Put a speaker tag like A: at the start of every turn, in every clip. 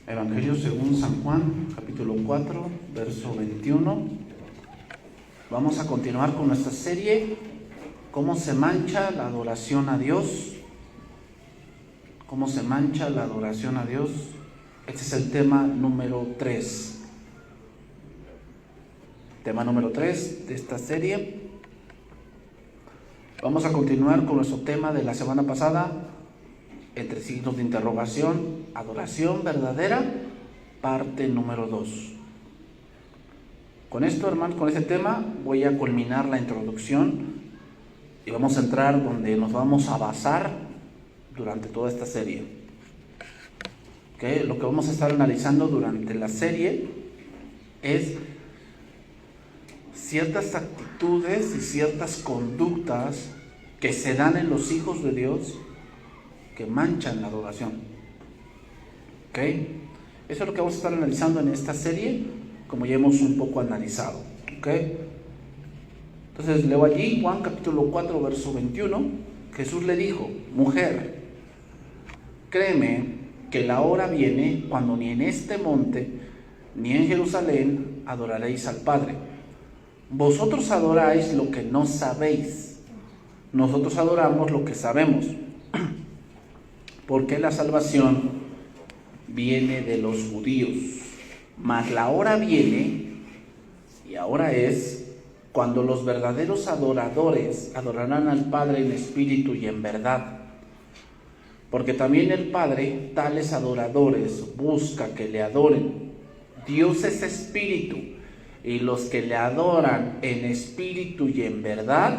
A: Evangelio según San Juan, capítulo 4, verso 21. Vamos a continuar con nuestra serie, ¿cómo se mancha la adoración a Dios? ¿Cómo se mancha la adoración a Dios? Este es el tema número 3. Tema número 3 de esta serie. Vamos a continuar con nuestro tema de la semana pasada, entre signos de interrogación, adoración verdadera, parte número 2. Con esto, hermanos, con este tema voy a culminar la introducción y vamos a entrar donde nos vamos a basar durante toda esta serie. Lo que vamos a estar analizando durante la serie es ciertas actitudes y ciertas conductas que se dan en los hijos de Dios que manchan la adoración. Eso es lo que vamos a estar analizando en esta serie, como ya hemos un poco analizado. Entonces leo allí Juan capítulo 4 verso 21. Jesús le dijo: mujer, créeme que la hora viene cuando ni en este monte ni en Jerusalén adoraréis al Padre. Vosotros adoráis lo que no sabéis, nosotros adoramos lo que sabemos, porque la salvación viene de los judíos. Mas la hora viene, y ahora es, cuando los verdaderos adoradores adorarán al Padre en espíritu y en verdad. Porque también el Padre, tales adoradores, busca que le adoren. Dios es espíritu, y los que le adoran en espíritu y en verdad,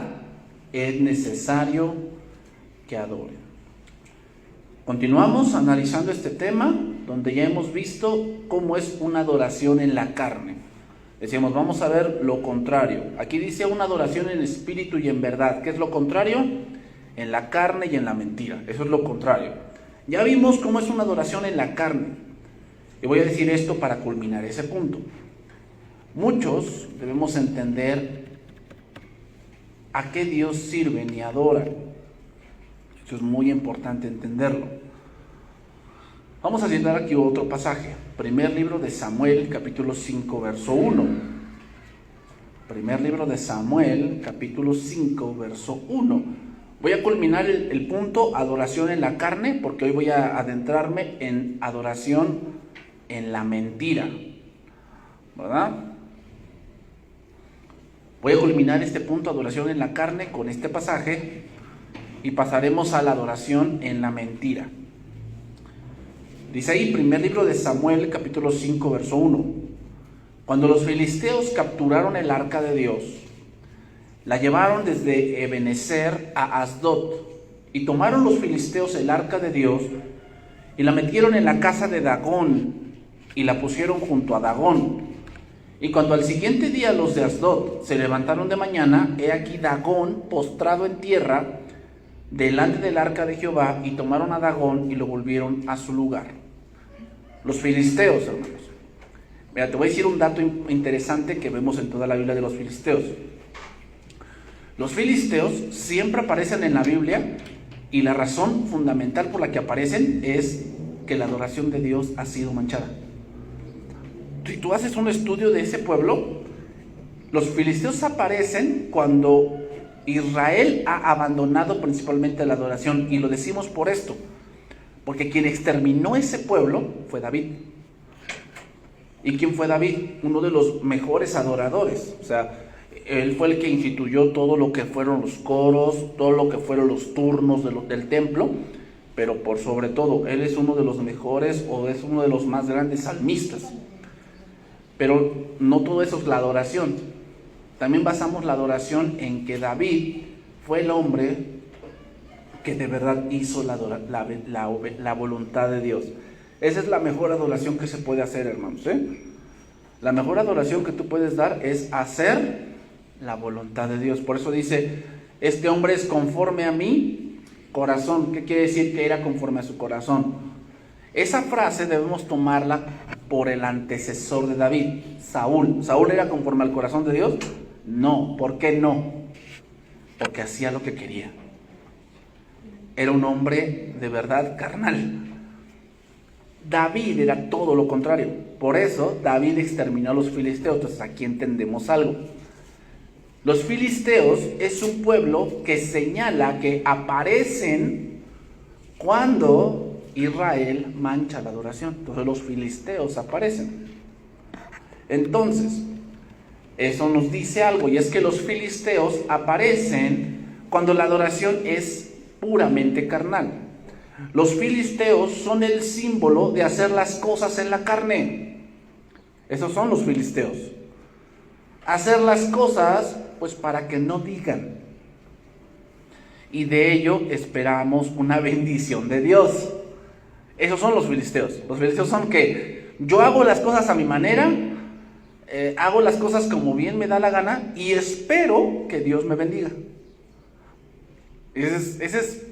A: es necesario que adoren. Continuamos analizando este tema, donde ya hemos visto cómo es una adoración en la carne. Decíamos, vamos a ver lo contrario. Aquí dice una adoración en espíritu y en verdad. ¿Qué es lo contrario? En la carne y en la mentira. Eso es lo contrario. Ya vimos cómo es una adoración en la carne. Y voy a decir esto para culminar ese punto. Muchos debemos entender a qué Dios sirven y adoran. Eso es muy importante entenderlo. Vamos a citar aquí otro pasaje. Primer libro de Samuel, capítulo 5, verso 1. Primer libro de Samuel, capítulo 5, verso 1. Voy a culminar el punto adoración en la carne, porque hoy voy a adentrarme en adoración en la mentira, ¿verdad? Voy a culminar este punto adoración en la carne con este pasaje y pasaremos a la adoración en la mentira. Dice ahí, primer libro de Samuel, capítulo 5, verso 1. Cuando los filisteos capturaron el arca de Dios, la llevaron desde Ebenezer a Asdod, y tomaron los filisteos el arca de Dios y la metieron en la casa de Dagón y la pusieron junto a Dagón. Y cuando al siguiente día los de Asdod se levantaron de mañana, he aquí Dagón postrado en tierra delante del arca de Jehová, y tomaron a Dagón y lo volvieron a su lugar. Los filisteos, hermanos. Mira, te voy a decir un dato interesante que vemos en toda la Biblia de los filisteos. Los filisteos siempre aparecen en la Biblia, y la razón fundamental por la que aparecen es que la adoración de Dios ha sido manchada. Si tú haces un estudio de ese pueblo, los filisteos aparecen cuando Israel ha abandonado principalmente la adoración, y lo decimos por esto, porque quien exterminó ese pueblo fue David. ¿Y quién fue David? Uno de los mejores adoradores. O sea, él fue el que instituyó todo lo que fueron los coros, todo lo que fueron los turnos del templo, pero por sobre todo, él es uno de los mejores, o es uno de los más grandes salmistas. Pero no todo eso es la adoración. También basamos la adoración en que David fue el hombre que de verdad hizo la voluntad de Dios. Esa es la mejor adoración que se puede hacer, hermanos. La mejor adoración que tú puedes dar es hacer la voluntad de Dios. Por eso dice, este hombre es conforme a mi corazón. ¿Qué quiere decir que era conforme a su corazón? Esa frase debemos tomarla por el antecesor de David, Saúl. ¿Saúl era conforme al corazón de Dios? No. ¿Por qué no? Porque hacía lo que quería. Era un hombre de verdad carnal. David era todo lo contrario. Por eso David exterminó a los filisteos. Entonces aquí entendemos algo. Los filisteos es un pueblo que señala que aparecen cuando Israel mancha la adoración. Entonces los filisteos aparecen. Entonces, eso nos dice algo, y es que los filisteos aparecen cuando la adoración es puramente carnal. Los filisteos son el símbolo de hacer las cosas en la carne. Esos son los filisteos. Hacer las cosas, pues para que no digan. Y de ello esperamos una bendición de Dios. Esos son los filisteos. Los filisteos son que yo hago las cosas a mi manera, hago las cosas como bien me da la gana y espero que Dios me bendiga. Ese es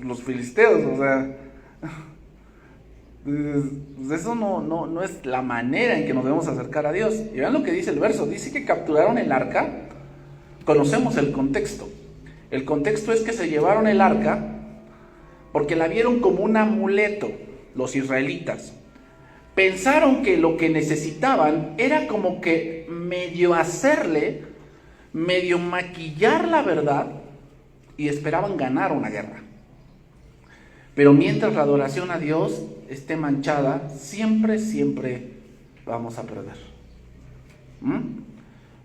A: los filisteos, o sea, eso no es la manera en que nos debemos acercar a Dios. Y vean lo que dice el verso, dice que capturaron el arca. Conocemos el contexto. El contexto es que se llevaron el arca porque la vieron como un amuleto, los israelitas. Pensaron que lo que necesitaban era como que medio maquillar la verdad, y esperaban ganar una guerra. Pero mientras la adoración a Dios esté manchada, siempre vamos a perder.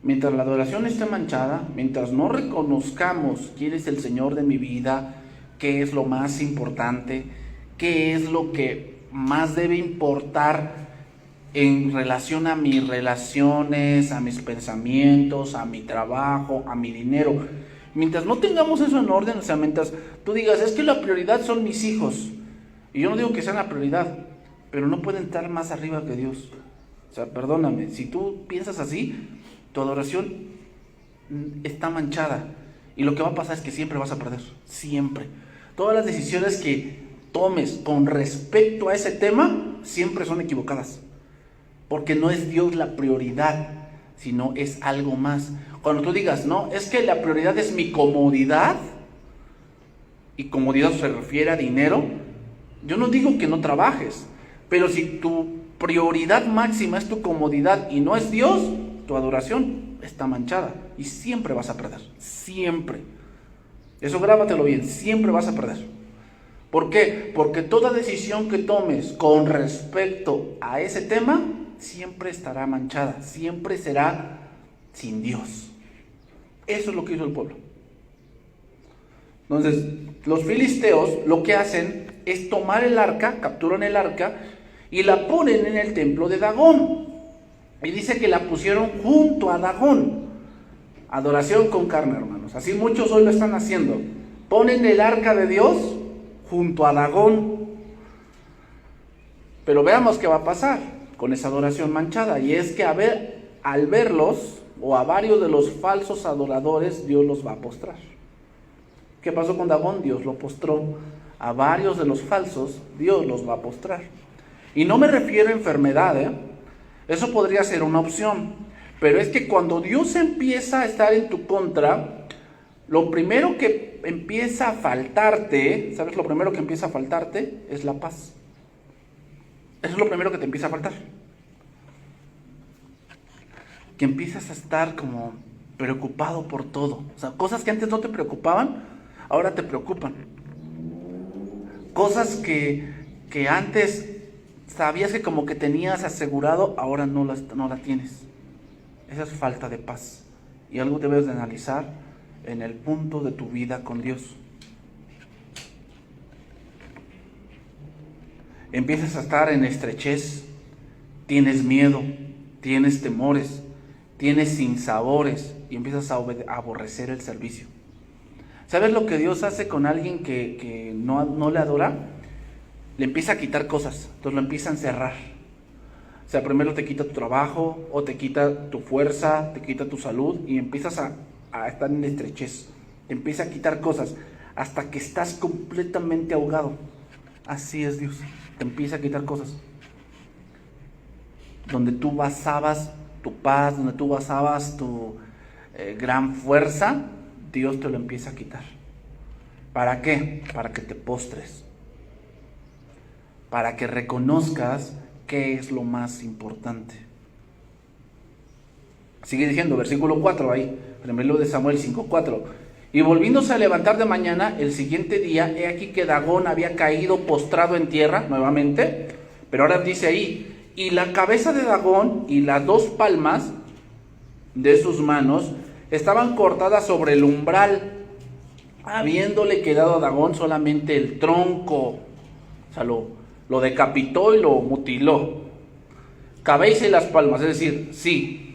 A: Mientras la adoración esté manchada, mientras no reconozcamos quién es el Señor de mi vida, qué es lo más importante, qué es lo que más debe importar en relación a mis relaciones, a mis pensamientos, a mi trabajo, a mi dinero. Mientras no tengamos eso en orden, o sea, mientras tú digas, es que la prioridad son mis hijos, y yo no digo que sean la prioridad, pero no pueden estar más arriba que Dios. O sea, perdóname, si tú piensas así, tu adoración está manchada, y lo que va a pasar es que siempre vas a perder, siempre. Todas las decisiones que tomes con respecto a ese tema, siempre son equivocadas, porque no es Dios la prioridad, sino es algo más. Cuando tú digas, no, es que la prioridad es mi comodidad, y comodidad se refiere a dinero, yo no digo que no trabajes, pero si tu prioridad máxima es tu comodidad y no es Dios, tu adoración está manchada y siempre vas a perder, siempre. Eso grábatelo bien, siempre vas a perder. ¿Por qué? Porque toda decisión que tomes con respecto a ese tema siempre estará manchada, siempre será sin Dios. Eso es lo que hizo el pueblo. Entonces, los filisteos lo que hacen es tomar el arca, capturan el arca y la ponen en el templo de Dagón. Y dice que la pusieron junto a Dagón. Adoración con carne, hermanos. Así muchos hoy lo están haciendo. Ponen el arca de Dios junto a Dagón. Pero veamos qué va a pasar con esa adoración manchada. Y es que al verlos, o a varios de los falsos adoradores, Dios los va a postrar. ¿Qué pasó con Dagón? Dios lo postró. A varios de los falsos, Dios los va a postrar. Y no me refiero a enfermedad, Eso podría ser una opción. Pero es que cuando Dios empieza a estar en tu contra, lo primero que empieza a faltarte, ¿sabes? Lo primero que empieza a faltarte es la paz. Eso es lo primero que te empieza a faltar. Que empiezas a estar como preocupado por todo. O sea, cosas que antes no te preocupaban, ahora te preocupan. Cosas que antes sabías que como que tenías asegurado, ahora no la tienes. Esa es falta de paz. Y algo debes de analizar en el punto de tu vida con Dios. Empiezas a estar en estrechez, tienes miedo, tienes temores, tienes sinsabores y empiezas a aborrecer el servicio. ¿Sabes lo que Dios hace con alguien que no le adora? Le empieza a quitar cosas, entonces lo empieza a encerrar. O sea, primero te quita tu trabajo, o te quita tu fuerza, te quita tu salud, y empiezas a estar en estrechez. Te empieza a quitar cosas, hasta que estás completamente ahogado. Así es Dios, te empieza a quitar cosas. Donde tú basabas tu paz, donde tú basabas tu gran fuerza, Dios te lo empieza a quitar. ¿Para qué? Para que te postres. para que reconozcas qué es lo más importante. Sigue diciendo, versículo 4 ahí, primero de Samuel 5:4. Y volviéndose a levantar de mañana, el siguiente día, he aquí que Dagón había caído postrado en tierra nuevamente, pero ahora dice ahí, y la cabeza de Dagón y las 2 palmas de sus manos estaban cortadas sobre el umbral, habiéndole quedado a Dagón solamente el tronco. O sea, lo decapitó y lo mutiló. Cabeza y las palmas, es decir, sí,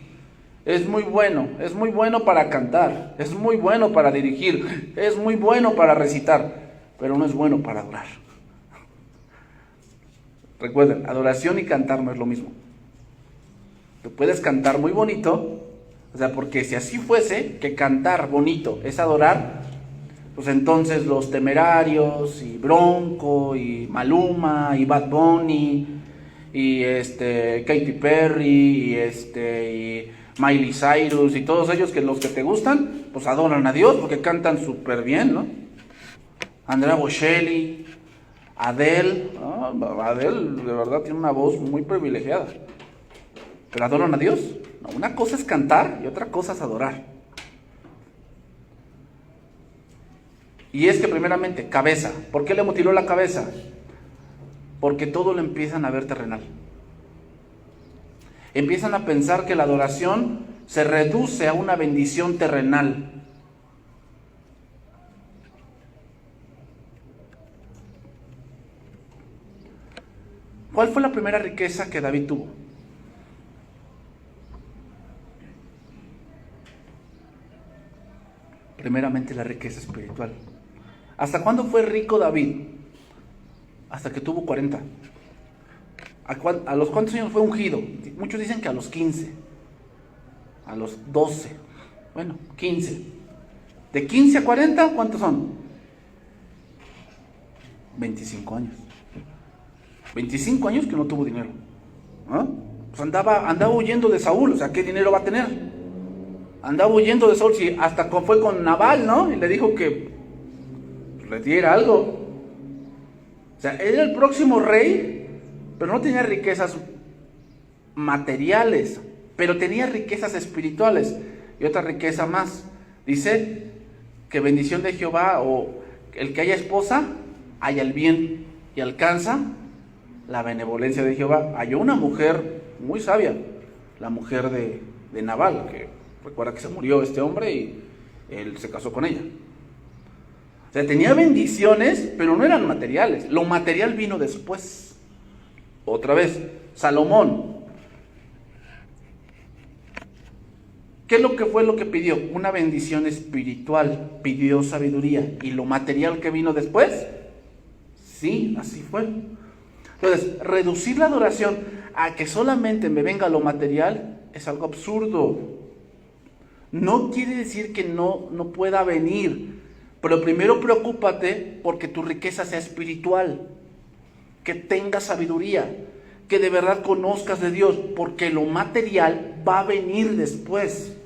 A: es muy bueno para cantar, es muy bueno para dirigir, es muy bueno para recitar, pero no es bueno para adorar. Recuerden, adoración y cantar no es lo mismo. Tú puedes cantar muy bonito, o sea, porque si así fuese, que cantar bonito es adorar, pues entonces los Temerarios, y Bronco, y Maluma, y Bad Bunny, y Katy Perry, y Miley Cyrus, y todos ellos que los que te gustan, pues adoran a Dios porque cantan súper bien, ¿no? Andrea Bocelli, Adele, ¿no? Adele de verdad tiene una voz muy privilegiada, pero adoran a Dios. No, una cosa es cantar y otra cosa es adorar. Y es que primeramente, cabeza. ¿Por qué le mutiló la cabeza? Porque todo lo empiezan a ver terrenal. Empiezan a pensar que la adoración se reduce a una bendición terrenal. ¿Cuál fue la primera riqueza que David tuvo? Primeramente la riqueza espiritual. ¿Hasta cuándo fue rico David? Hasta que tuvo 40. ¿A los cuántos años fue ungido? Muchos dicen que a los 15, a los 12, bueno, 15. De 15 a 40, ¿cuántos son? 25 años. 25 años que no tuvo dinero. ¿Ah? Pues andaba huyendo de Saúl, o sea, ¿qué dinero va a tener? Andaba huyendo de Saúl, sí, hasta fue con Nabal, ¿no? Y le dijo que le diera algo. O sea, era el próximo rey, pero no tenía riquezas materiales, pero tenía riquezas espirituales. Y otra riqueza más, dice que bendición de Jehová, o el que haya esposa, haya el bien y alcanza la benevolencia de Jehová. Halló una mujer muy sabia, la mujer de Nabal, que recuerda que se murió este hombre y él se casó con ella. O sea, tenía bendiciones, pero no eran materiales. Lo material vino después. Otra vez, Salomón. ¿Qué es lo que fue lo que pidió? Una bendición espiritual, pidió sabiduría. ¿Y lo material que vino después? Sí, así fue. Entonces, reducir la adoración a que solamente me venga lo material es algo absurdo. No quiere decir que no pueda venir, pero primero preocúpate porque tu riqueza sea espiritual, que tengas sabiduría, que de verdad conozcas de Dios, porque lo material va a venir después.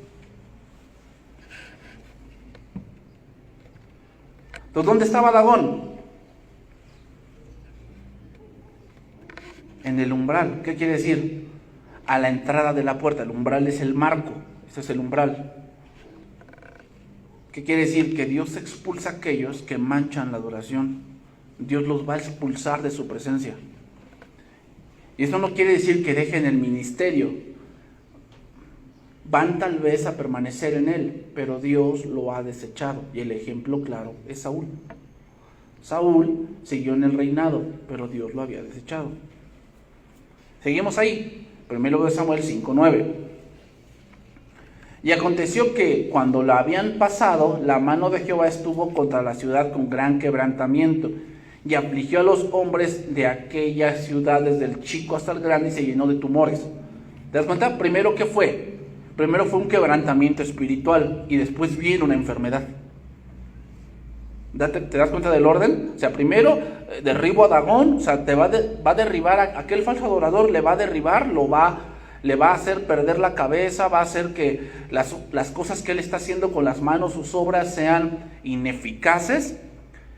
A: Entonces, ¿dónde estaba Dagón? En el umbral. ¿Qué quiere decir? A la entrada de la puerta. El umbral es el marco. Ese es el umbral. ¿Qué quiere decir? Que Dios expulsa a aquellos que manchan la adoración. Dios los va a expulsar de su presencia. Y eso no quiere decir que dejen el ministerio. Van tal vez a permanecer en él, pero Dios lo ha desechado. Y el ejemplo claro es Saúl. Saúl siguió en el reinado, pero Dios lo había desechado. Seguimos ahí. Primero de Samuel 5:9. Y aconteció que cuando la habían pasado, la mano de Jehová estuvo contra la ciudad con gran quebrantamiento, y afligió a los hombres de aquella ciudad desde el chico hasta el grande, y se llenó de tumores. ¿Te das cuenta? Primero, ¿qué fue? Primero fue un quebrantamiento espiritual, y después viene una enfermedad. ¿Te das cuenta del orden? O sea, primero derribo a Dagón, o sea, va a derribar a aquel falso adorador, le va a derribar, le va a hacer perder la cabeza, va a hacer que las cosas que él está haciendo con las manos, sus obras, sean ineficaces.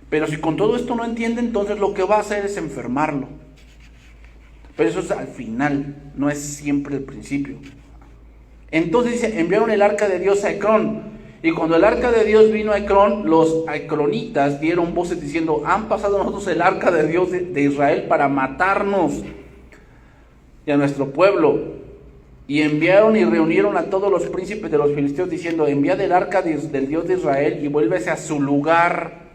A: Pero si con todo esto no entiende, entonces lo que va a hacer es enfermarlo. Pero eso es al final, no es siempre el principio. Entonces dice, enviaron el arca de Dios a Ecrón. Y cuando el arca de Dios vino a Ecrón, los ecronitas dieron voces diciendo, han pasado a nosotros el arca de Dios de Israel para matarnos y a nuestro pueblo. Y enviaron y reunieron a todos los príncipes de los filisteos diciendo, enviad el arca del Dios de Israel y vuélvese a su lugar.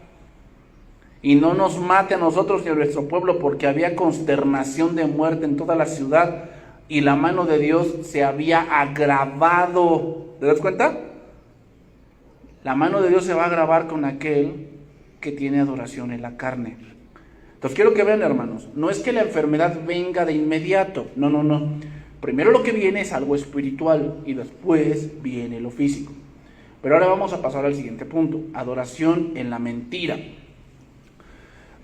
A: Y no nos mate a nosotros ni a nuestro pueblo, porque había consternación de muerte en toda la ciudad y la mano de Dios se había agravado. ¿Te das cuenta? La mano de Dios se va a agravar con aquel que tiene adoración en la carne. Entonces quiero que vean, hermanos, no es que la enfermedad venga de inmediato, no. Primero lo que viene es algo espiritual y después viene lo físico. Pero ahora vamos a pasar al siguiente punto, adoración en la mentira.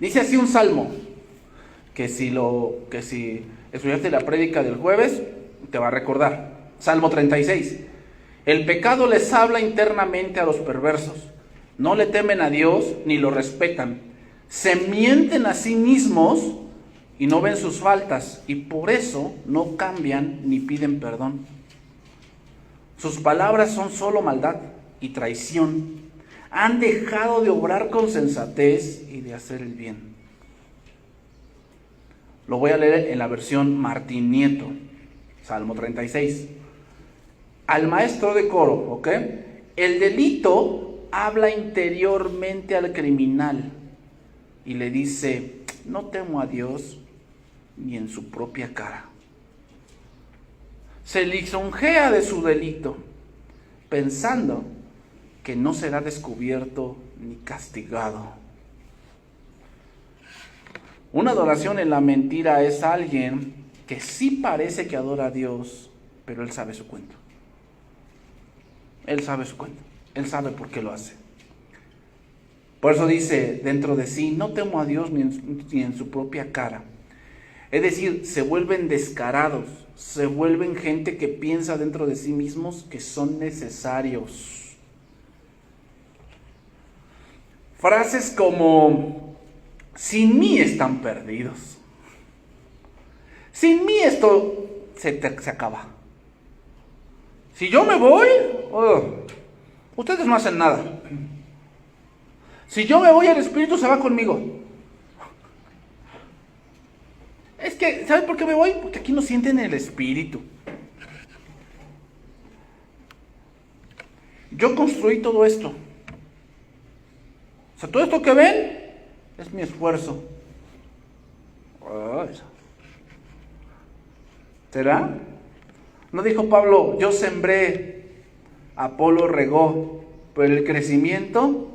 A: Dice así un salmo, que si estudiaste la prédica del jueves, te va a recordar. Salmo 36. El pecado les habla internamente a los perversos. No le temen a Dios ni lo respetan. Se mienten a sí mismos y no ven sus faltas, y por eso no cambian ni piden perdón. Sus palabras son solo maldad y traición. Han dejado de obrar con sensatez y de hacer el bien. Lo voy a leer en la versión Martín Nieto, Salmo 36. Al maestro de coro, ¿ok? El delito habla interiormente al criminal y le dice, no temo a Dios ni en su propia cara. Se lisonjea de su delito, pensando que no será descubierto ni castigado. Una adoración en la mentira es alguien que sí parece que adora a Dios, pero él sabe su cuento. Él sabe su cuento. Él sabe por qué lo hace. Por eso dice dentro de sí, no temo a Dios ni en su propia cara. Es decir, se vuelven descarados, se vuelven gente que piensa dentro de sí mismos que son necesarios. Frases como, sin mí están perdidos. Sin mí esto se acaba. Si yo me voy, ustedes no hacen nada. Si yo me voy, el Espíritu se va conmigo. Es que, ¿saben por qué me voy? Porque aquí no sienten el Espíritu. Yo construí todo esto. O sea, todo esto que ven es mi esfuerzo. ¿Será? ¿No dijo Pablo, yo sembré, Apolo regó, pero el crecimiento?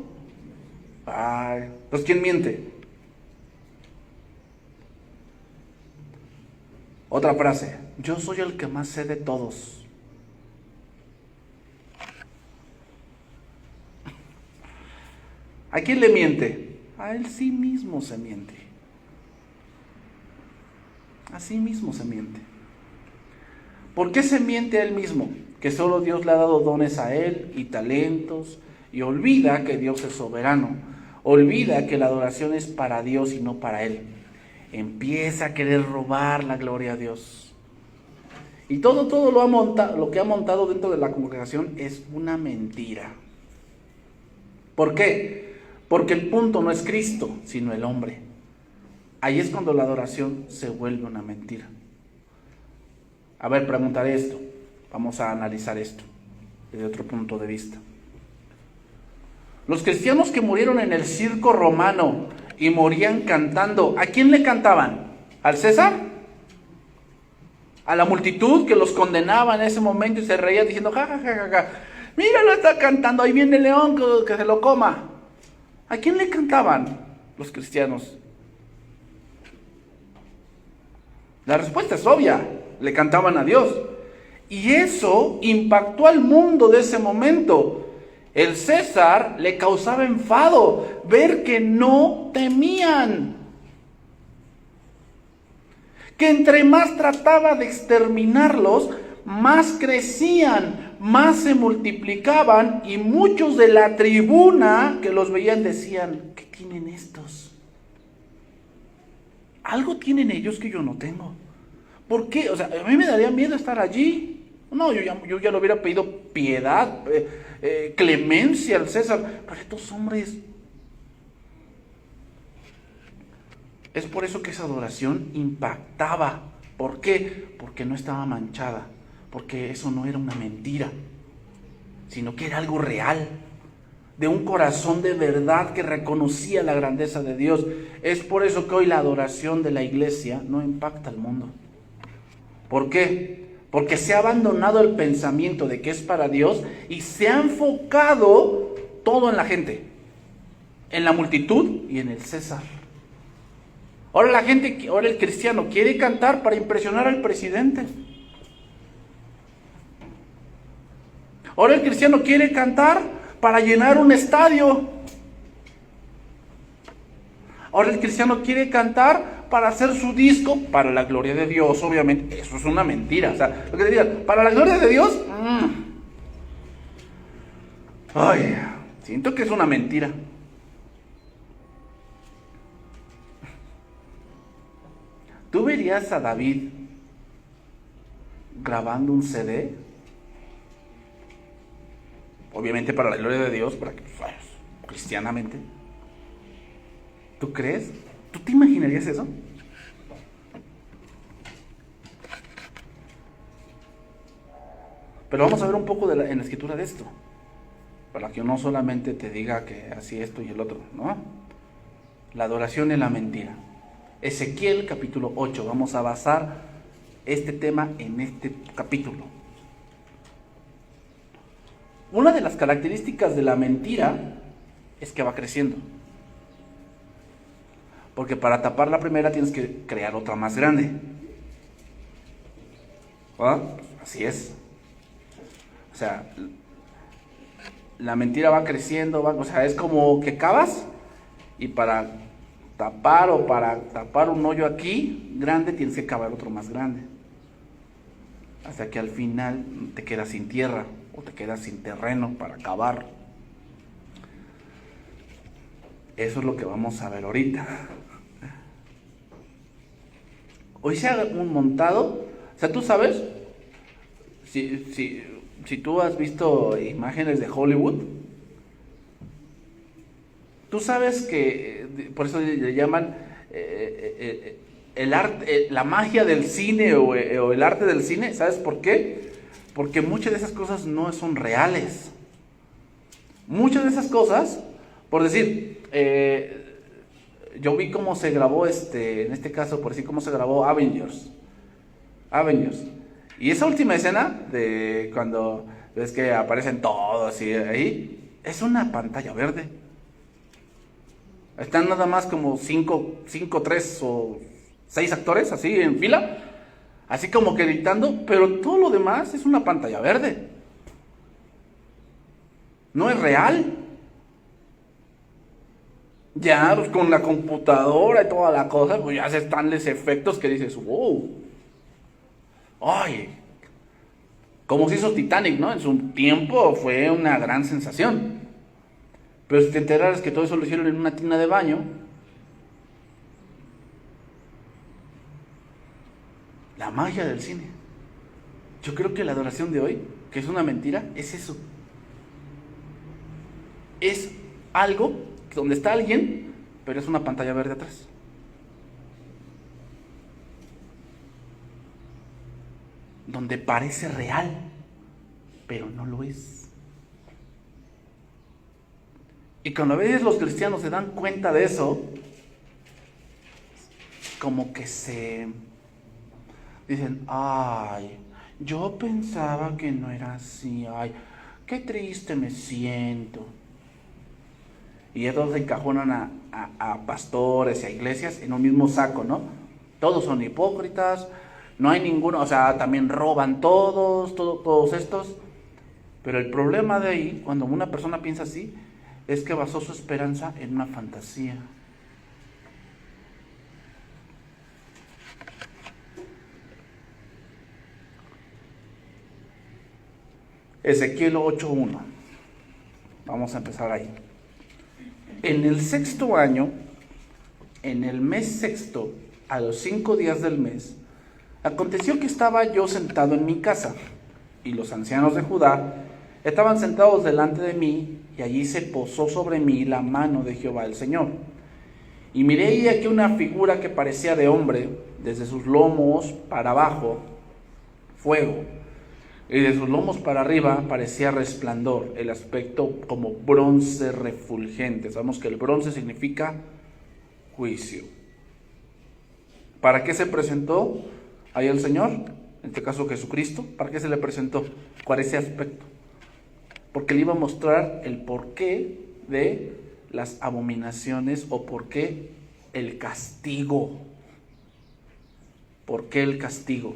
A: Pues ¿quién miente? Otra frase, yo soy el que más sé de todos. ¿A quién le miente? A él sí mismo se miente. A sí mismo se miente. ¿Por qué se miente a él mismo? Que solo Dios le ha dado dones a él y talentos, y olvida que Dios es soberano. Olvida que la adoración es para Dios y no para él. Empieza a querer robar la gloria a Dios. Y todo lo que ha montado dentro de la congregación es una mentira. ¿Por qué? Porque el punto no es Cristo, sino el hombre. Ahí es cuando la adoración se vuelve una mentira. A ver, preguntaré esto. Vamos a analizar esto desde otro punto de vista. Los cristianos que murieron en el circo romano y morían cantando, ¿a quién le cantaban? ¿Al César? ¿A la multitud que los condenaba en ese momento y se reía diciendo, ja, ja, ja, ja, ja, míralo, está cantando, ahí viene el león, que se lo coma? ¿A quién le cantaban los cristianos? La respuesta es obvia, le cantaban a Dios. Y eso impactó al mundo de ese momento. El César le causaba enfado ver que no temían. Que entre más trataba de exterminarlos, más crecían, más se multiplicaban, y muchos de la tribuna que los veían decían, ¿qué tienen estos? Algo tienen ellos que yo no tengo. ¿Por qué? O sea, a mí me daría miedo estar allí. No, yo ya le hubiera pedido piedad, clemencia al César. Pero estos hombres... Es por eso que esa adoración impactaba. ¿Por qué? Porque no estaba manchada. Porque eso no era una mentira, sino que era algo real, de un corazón de verdad que reconocía la grandeza de Dios. Es por eso que hoy la adoración de la iglesia no impacta al mundo. ¿Por qué? Porque se ha abandonado el pensamiento de que es para Dios y se ha enfocado todo en la gente, en la multitud y en el César. Ahora el cristiano quiere cantar para impresionar al presidente. Ahora el cristiano quiere cantar para llenar un estadio. Ahora el cristiano quiere cantar para hacer su disco para la gloria de Dios, obviamente. Eso es una mentira. O sea, lo que te digan, para la gloria de Dios, ay, siento que es una mentira. ¿Tú verías a David grabando un CD? Obviamente para la gloria de Dios, para que cristianamente. ¿Tú crees? ¿Tú te imaginarías eso? Pero vamos a ver un poco en la escritura de esto, para que no solamente te diga que así esto y el otro, ¿no? La adoración es la mentira. Ezequiel capítulo 8, vamos a basar este tema en este capítulo. Una de las características de la mentira es que va creciendo. Porque para tapar la primera tienes que crear otra más grande. ¿Ah? Así es. O sea, la mentira va creciendo, o sea, es como que cavas y para tapar un hoyo aquí grande tienes que cavar otro más grande. Hasta que al final te quedas sin tierra o te quedas sin terreno para cavar. Eso es lo que vamos a ver ahorita. Hoy se ha montado, o sea, tú sabes, si tú has visto imágenes de Hollywood, tú sabes que, por eso le llaman el arte, la magia del cine o el arte del cine. ¿Sabes por qué? Porque muchas de esas cosas no son reales. Muchas de esas cosas, por decir, yo vi cómo se grabó en este caso, por decir cómo se grabó Avengers. Y esa última escena de cuando ves que aparecen todos y ahí, es una pantalla verde. Están nada más como 5, 3 o 6 actores así en fila, así como que gritando, pero todo lo demás es una pantalla verde. No es real. Ya pues, con la computadora y toda la cosa, pues ya se están los efectos que dices, wow. Ay, como se hizo Titanic, ¿no? En su tiempo fue una gran sensación. Pero si te enteraras que todo eso lo hicieron en una tina de baño, la magia del cine. Yo creo que la adoración de hoy, que es una mentira, es eso. Es algo donde está alguien, pero es una pantalla verde atrás. Donde parece real, pero no lo es. Y cuando a veces los cristianos se dan cuenta de eso, como que se dicen, ay, yo pensaba que no era así, ay, qué triste me siento. Y ya todos se encajonan a pastores y a iglesias en un mismo saco, ¿no? Todos son hipócritas, no hay ninguno, o sea, también roban todos estos. Pero el problema de ahí, cuando una persona piensa así, es que basó su esperanza en una fantasía. Ezequiel 8:1. Vamos a empezar ahí. En el 6.º año, en el mes 6.º, a los 5 días del mes, Aconteció que estaba yo sentado en mi casa, y los ancianos de Judá estaban sentados delante de mí, y allí se posó sobre mí la mano de Jehová el Señor. Y miré y aquí una figura que parecía de hombre, desde sus lomos para abajo, fuego, y de sus lomos para arriba parecía resplandor, el aspecto como bronce refulgente. Sabemos que el bronce significa juicio. ¿Para qué se presentó ahí el Señor? En este caso Jesucristo. ¿Para qué se le presentó? ¿Cuál es ese aspecto? Porque le iba a mostrar el porqué de las abominaciones o porqué el castigo. ¿Por qué el castigo?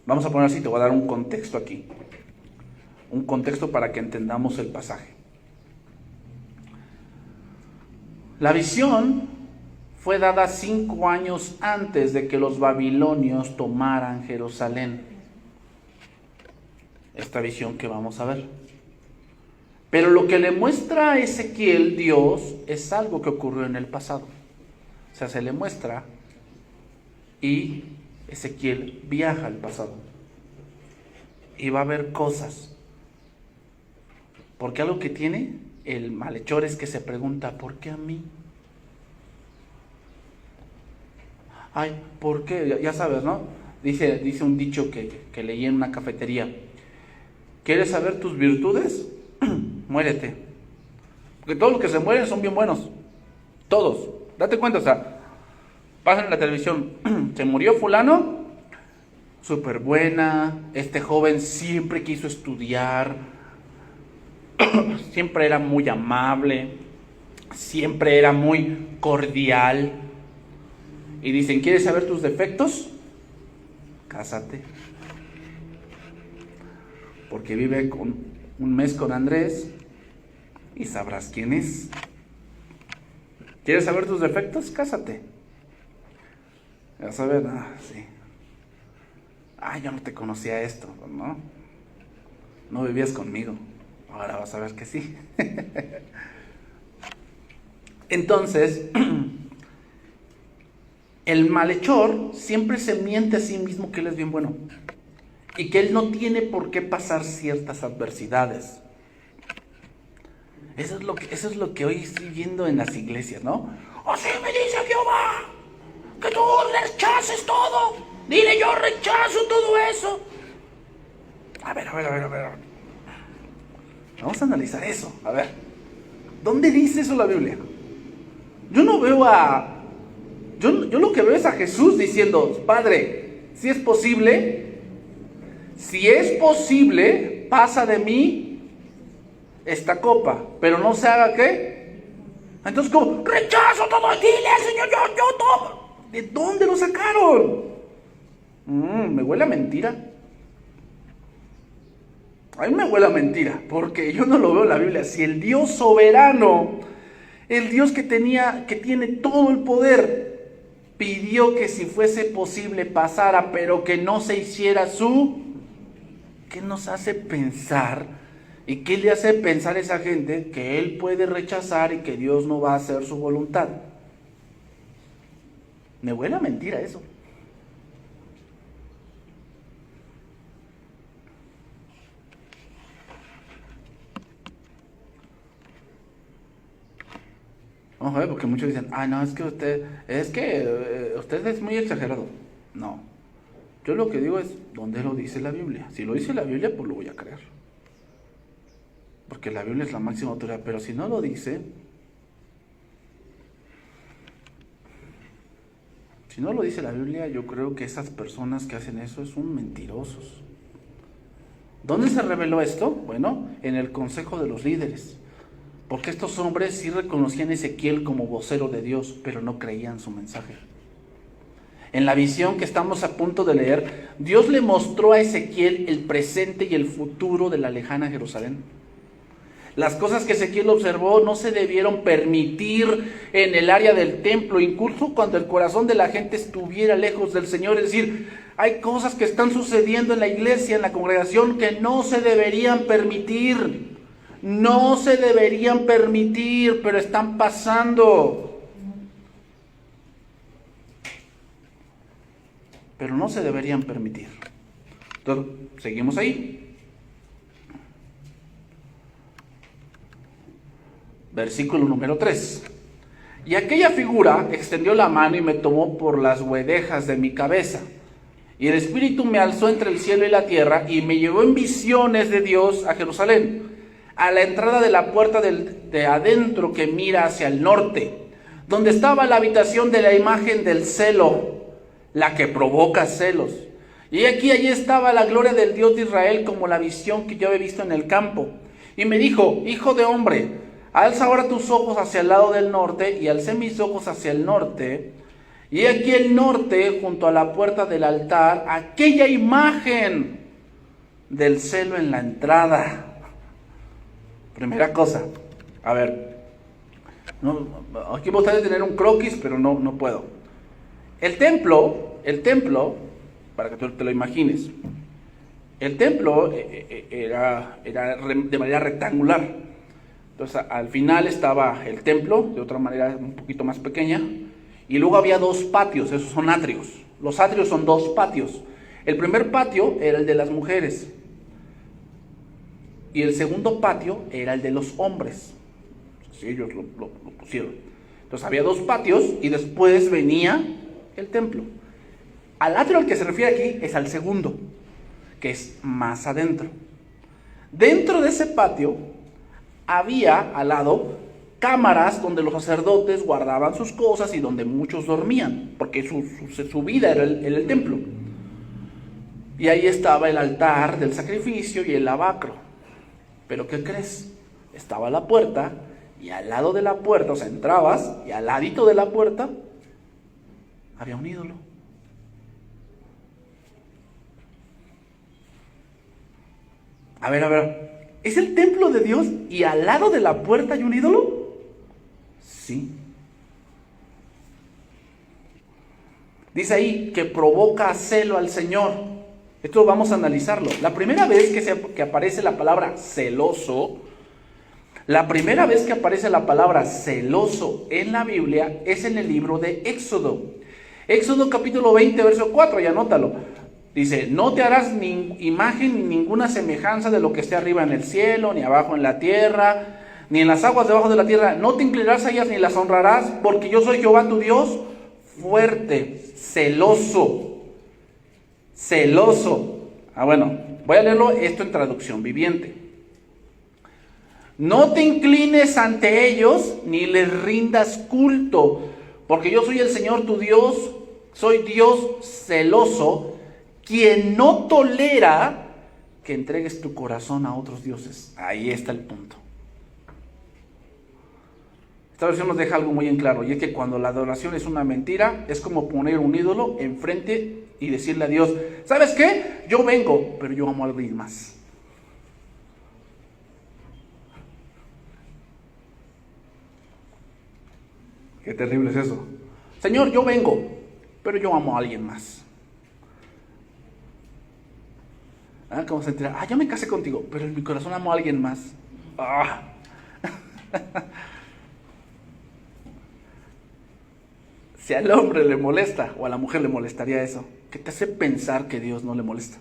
A: Vamos a poner así, te voy a dar un contexto aquí. Un contexto para que entendamos el pasaje. La visión fue dada 5 años antes de que los babilonios tomaran Jerusalén. Esta visión que vamos a ver. Pero lo que le muestra a Ezequiel Dios es algo que ocurrió en el pasado. O sea, se le muestra y Ezequiel viaja al pasado. Y va a ver cosas. Porque algo que tiene el malhechor es que se pregunta, ¿por qué a mí? Ay, ¿por qué? Ya sabes, ¿no? Dice un dicho que leí en una cafetería. ¿Quieres saber tus virtudes? Muérete. Porque todos los que se mueren son bien buenos. Todos. Date cuenta, o sea, pasan en la televisión. Se murió fulano, súper buena. Este joven siempre quiso estudiar. Siempre era muy amable. Siempre era muy cordial. Y dicen, ¿quieres saber tus defectos? Cásate. Porque vive con un mes con Andrés y sabrás quién es. ¿Quieres saber tus defectos? Cásate. Vas a ver, sí. Yo no te conocía esto, ¿no? No vivías conmigo. Ahora vas a ver que sí. Entonces, el malhechor siempre se miente a sí mismo que él es bien bueno y que él no tiene por qué pasar ciertas adversidades. Eso es lo que hoy estoy viendo en las iglesias, ¿no? Así me dice Jehová, que tú rechaces todo. Dile, yo rechazo todo eso. A ver. Vamos a analizar eso. A ver, ¿dónde dice eso la Biblia? Yo no veo yo lo que veo es a Jesús diciendo, Padre, si es posible, pasa de mí esta copa, pero no se haga ¿qué? Entonces, como, rechazo todo, dile al Señor, yo todo. ¿De dónde lo sacaron? Me huele a mentira. A mí me huele a mentira, porque yo no lo veo en la Biblia. Si el Dios soberano, el Dios que tiene todo el poder, pidió que si fuese posible pasara, pero que no se hiciera ¿qué nos hace pensar? ¿Y qué le hace pensar a esa gente que él puede rechazar y que Dios no va a hacer su voluntad? Me huele a mentira eso. Vamos a ver, porque muchos dicen, no, es que usted es muy exagerado. No, yo lo que digo es, ¿dónde lo dice la Biblia? Si lo dice la Biblia, pues lo voy a creer. Porque la Biblia es la máxima autoridad, pero si no lo dice, la Biblia, yo creo que esas personas que hacen eso son mentirosos. ¿Dónde se reveló esto? Bueno, en el Consejo de los Líderes. Porque estos hombres sí reconocían a Ezequiel como vocero de Dios, pero no creían su mensaje. En la visión que estamos a punto de leer, Dios le mostró a Ezequiel el presente y el futuro de la lejana Jerusalén. Las cosas que Ezequiel observó no se debieron permitir en el área del templo, incluso cuando el corazón de la gente estuviera lejos del Señor. Es decir, hay cosas que están sucediendo en la iglesia, en la congregación, que no se deberían permitir. No se deberían permitir, pero están pasando. pero no se deberían permitir. Entonces, seguimos ahí. Versículo número 3. Y aquella figura extendió la mano y me tomó por las huedejas de mi cabeza. Y el Espíritu me alzó entre el cielo y la tierra y me llevó en visiones de Dios a Jerusalén, a la entrada de la puerta de adentro que mira hacia el norte, donde estaba la habitación de la imagen del celo, la que provoca celos. Y aquí allí estaba la gloria del Dios de Israel, como la visión que yo había visto en el campo. Y me dijo: hijo de hombre, alza ahora tus ojos hacia el lado del norte. Y alcé mis ojos hacia el norte, y aquí el norte, junto a la puerta del altar, aquella imagen del celo en la entrada. Primera cosa, a ver, aquí me gustaría tener un croquis, pero no puedo. El templo, para que tú te lo imagines, el templo era de manera rectangular. Entonces al final estaba el templo, de otra manera un poquito más pequeña, y luego había dos patios, esos son atrios. Los atrios son dos patios. El primer patio era el de las mujeres, y el segundo patio era el de los hombres. Así ellos lo pusieron. Entonces había dos patios y después venía el templo. Al atrio al que se refiere aquí es al segundo, que es más adentro. Dentro de ese patio había al lado cámaras donde los sacerdotes guardaban sus cosas y donde muchos dormían, porque su vida era el templo. Y ahí estaba el altar del sacrificio y el lavacro. Pero ¿qué crees? Estaba la puerta, y al lado de la puerta, o sea, entrabas y al ladito de la puerta había un ídolo. A ver, ¿es el templo de Dios y al lado de la puerta hay un ídolo? Sí. Dice ahí que provoca celo al Señor. Esto vamos a analizarlo. La primera vez que aparece la palabra celoso, en la Biblia es en el libro de Éxodo. Éxodo capítulo 20, verso 4, y anótalo. Dice: no te harás ni imagen ni ninguna semejanza de lo que esté arriba en el cielo, ni abajo en la tierra, ni en las aguas debajo de la tierra. No te inclinarás a ellas ni las honrarás, porque yo soy Jehová tu Dios, fuerte, celoso. Bueno, voy a leerlo esto en traducción viviente. No te inclines ante ellos ni les rindas culto, porque yo soy el Señor tu Dios, soy Dios celoso, quien no tolera que entregues tu corazón a otros dioses. Ahí está el punto. Esta versión nos deja algo muy en claro, y es que cuando la adoración es una mentira, es como poner un ídolo enfrente y decirle a Dios: ¿sabes qué? Yo vengo, pero yo amo a alguien más. Qué terrible es eso. Señor, yo vengo, pero yo amo a alguien más. ¿Cómo se entera? Yo me casé contigo, pero en mi corazón amo a alguien más. Si al hombre le molesta o a la mujer le molestaría eso, ¿qué te hace pensar que Dios no le molesta?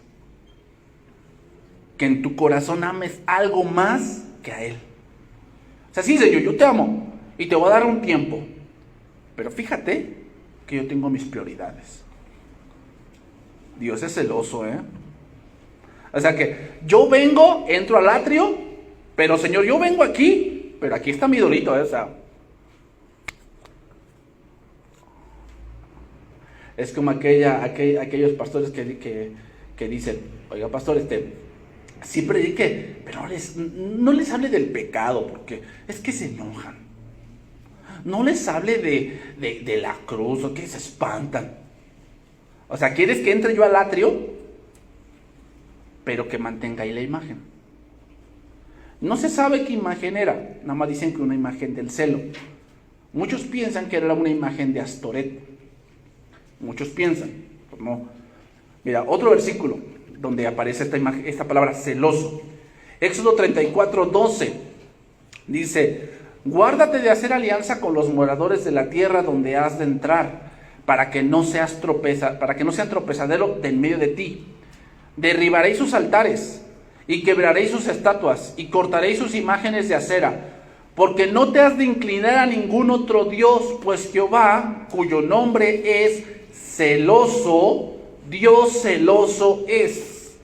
A: Que en tu corazón ames algo más que a Él. O sea, sí, Señor, yo te amo y te voy a dar un tiempo, pero fíjate que yo tengo mis prioridades. Dios es celoso, O sea que yo vengo, entro al atrio, pero Señor, yo vengo aquí, pero aquí está mi idolito, O sea, es como aquellos pastores que dicen: oiga, pastor, sí predique, pero no les hable del pecado, porque es que se enojan. No les hable de la cruz, o que se espantan. O sea, ¿quieres que entre yo al atrio, pero que mantenga ahí la imagen? No se sabe qué imagen era, nada más dicen que una imagen del celo. Muchos piensan que era una imagen de Astoret. Muchos piensan, pues no. Mira, otro versículo donde aparece esta palabra celoso. Éxodo 34, 12. Dice: guárdate de hacer alianza con los moradores de la tierra donde has de entrar, para que no sean tropezadero de en medio de ti. Derribaréis sus altares y quebraréis sus estatuas y cortaréis sus imágenes de acera, porque no te has de inclinar a ningún otro Dios, pues Jehová, cuyo nombre es celoso, Dios celoso es.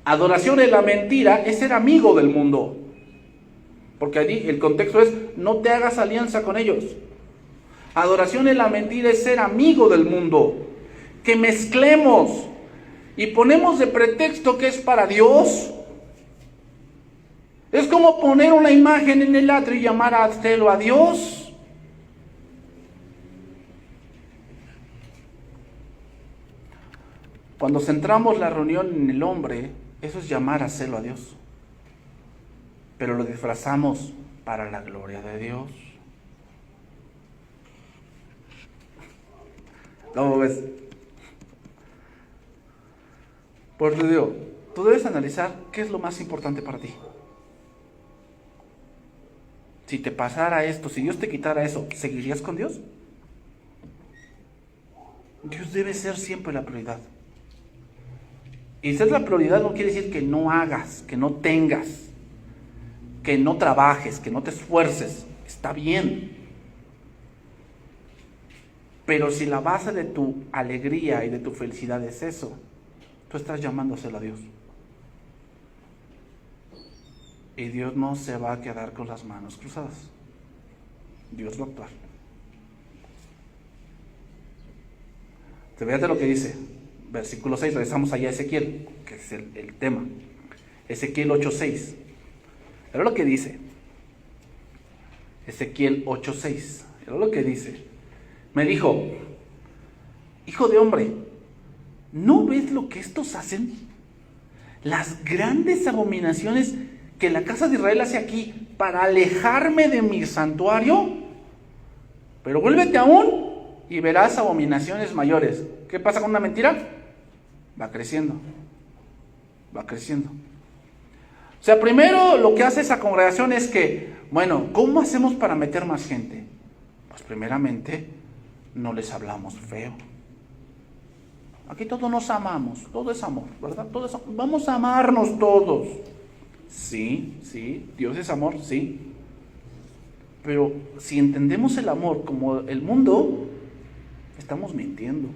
A: Adoración en la mentira es ser amigo del mundo, porque allí el contexto es: no te hagas alianza con ellos. Adoración en la mentira es ser amigo del mundo, que mezclemos y ponemos de pretexto que es para Dios. Es como poner una imagen en el atrio y llamar a celo a Dios. Cuando centramos la reunión en el hombre, eso es llamar a celo a Dios. Pero lo disfrazamos para la gloria de Dios. ¿Cómo ves? Por eso digo, tú debes analizar qué es lo más importante para ti. Si te pasara esto, si Dios te quitara eso, ¿seguirías con Dios? Dios debe ser siempre la prioridad. Y ser la prioridad no quiere decir que no hagas, que no tengas, que no trabajes, que no te esfuerces. Está bien. Pero si la base de tu alegría y de tu felicidad es eso, tú estás llamándoselo a Dios. Y Dios no se va a quedar con las manos cruzadas. Dios va a actuar. Fíjate lo que dice, versículo 6, regresamos allá a Ezequiel, que es el tema. Ezequiel 8:6. Pero lo que dice, Ezequiel 8:6, pero lo que dice, me dijo: hijo de hombre, ¿no ves lo que estos hacen? Las grandes abominaciones que la casa de Israel hace aquí para alejarme de mi santuario. Pero vuélvete aún y verás abominaciones mayores. ¿Qué pasa con una mentira? Va creciendo. Va creciendo. O sea, primero lo que hace esa congregación es que, bueno, ¿cómo hacemos para meter más gente? Pues primeramente, no les hablamos feo. Aquí todos nos amamos, todo es amor, ¿verdad? Vamos a amarnos todos. Sí, Dios es amor, sí. Pero si entendemos el amor como el mundo, estamos mintiendo.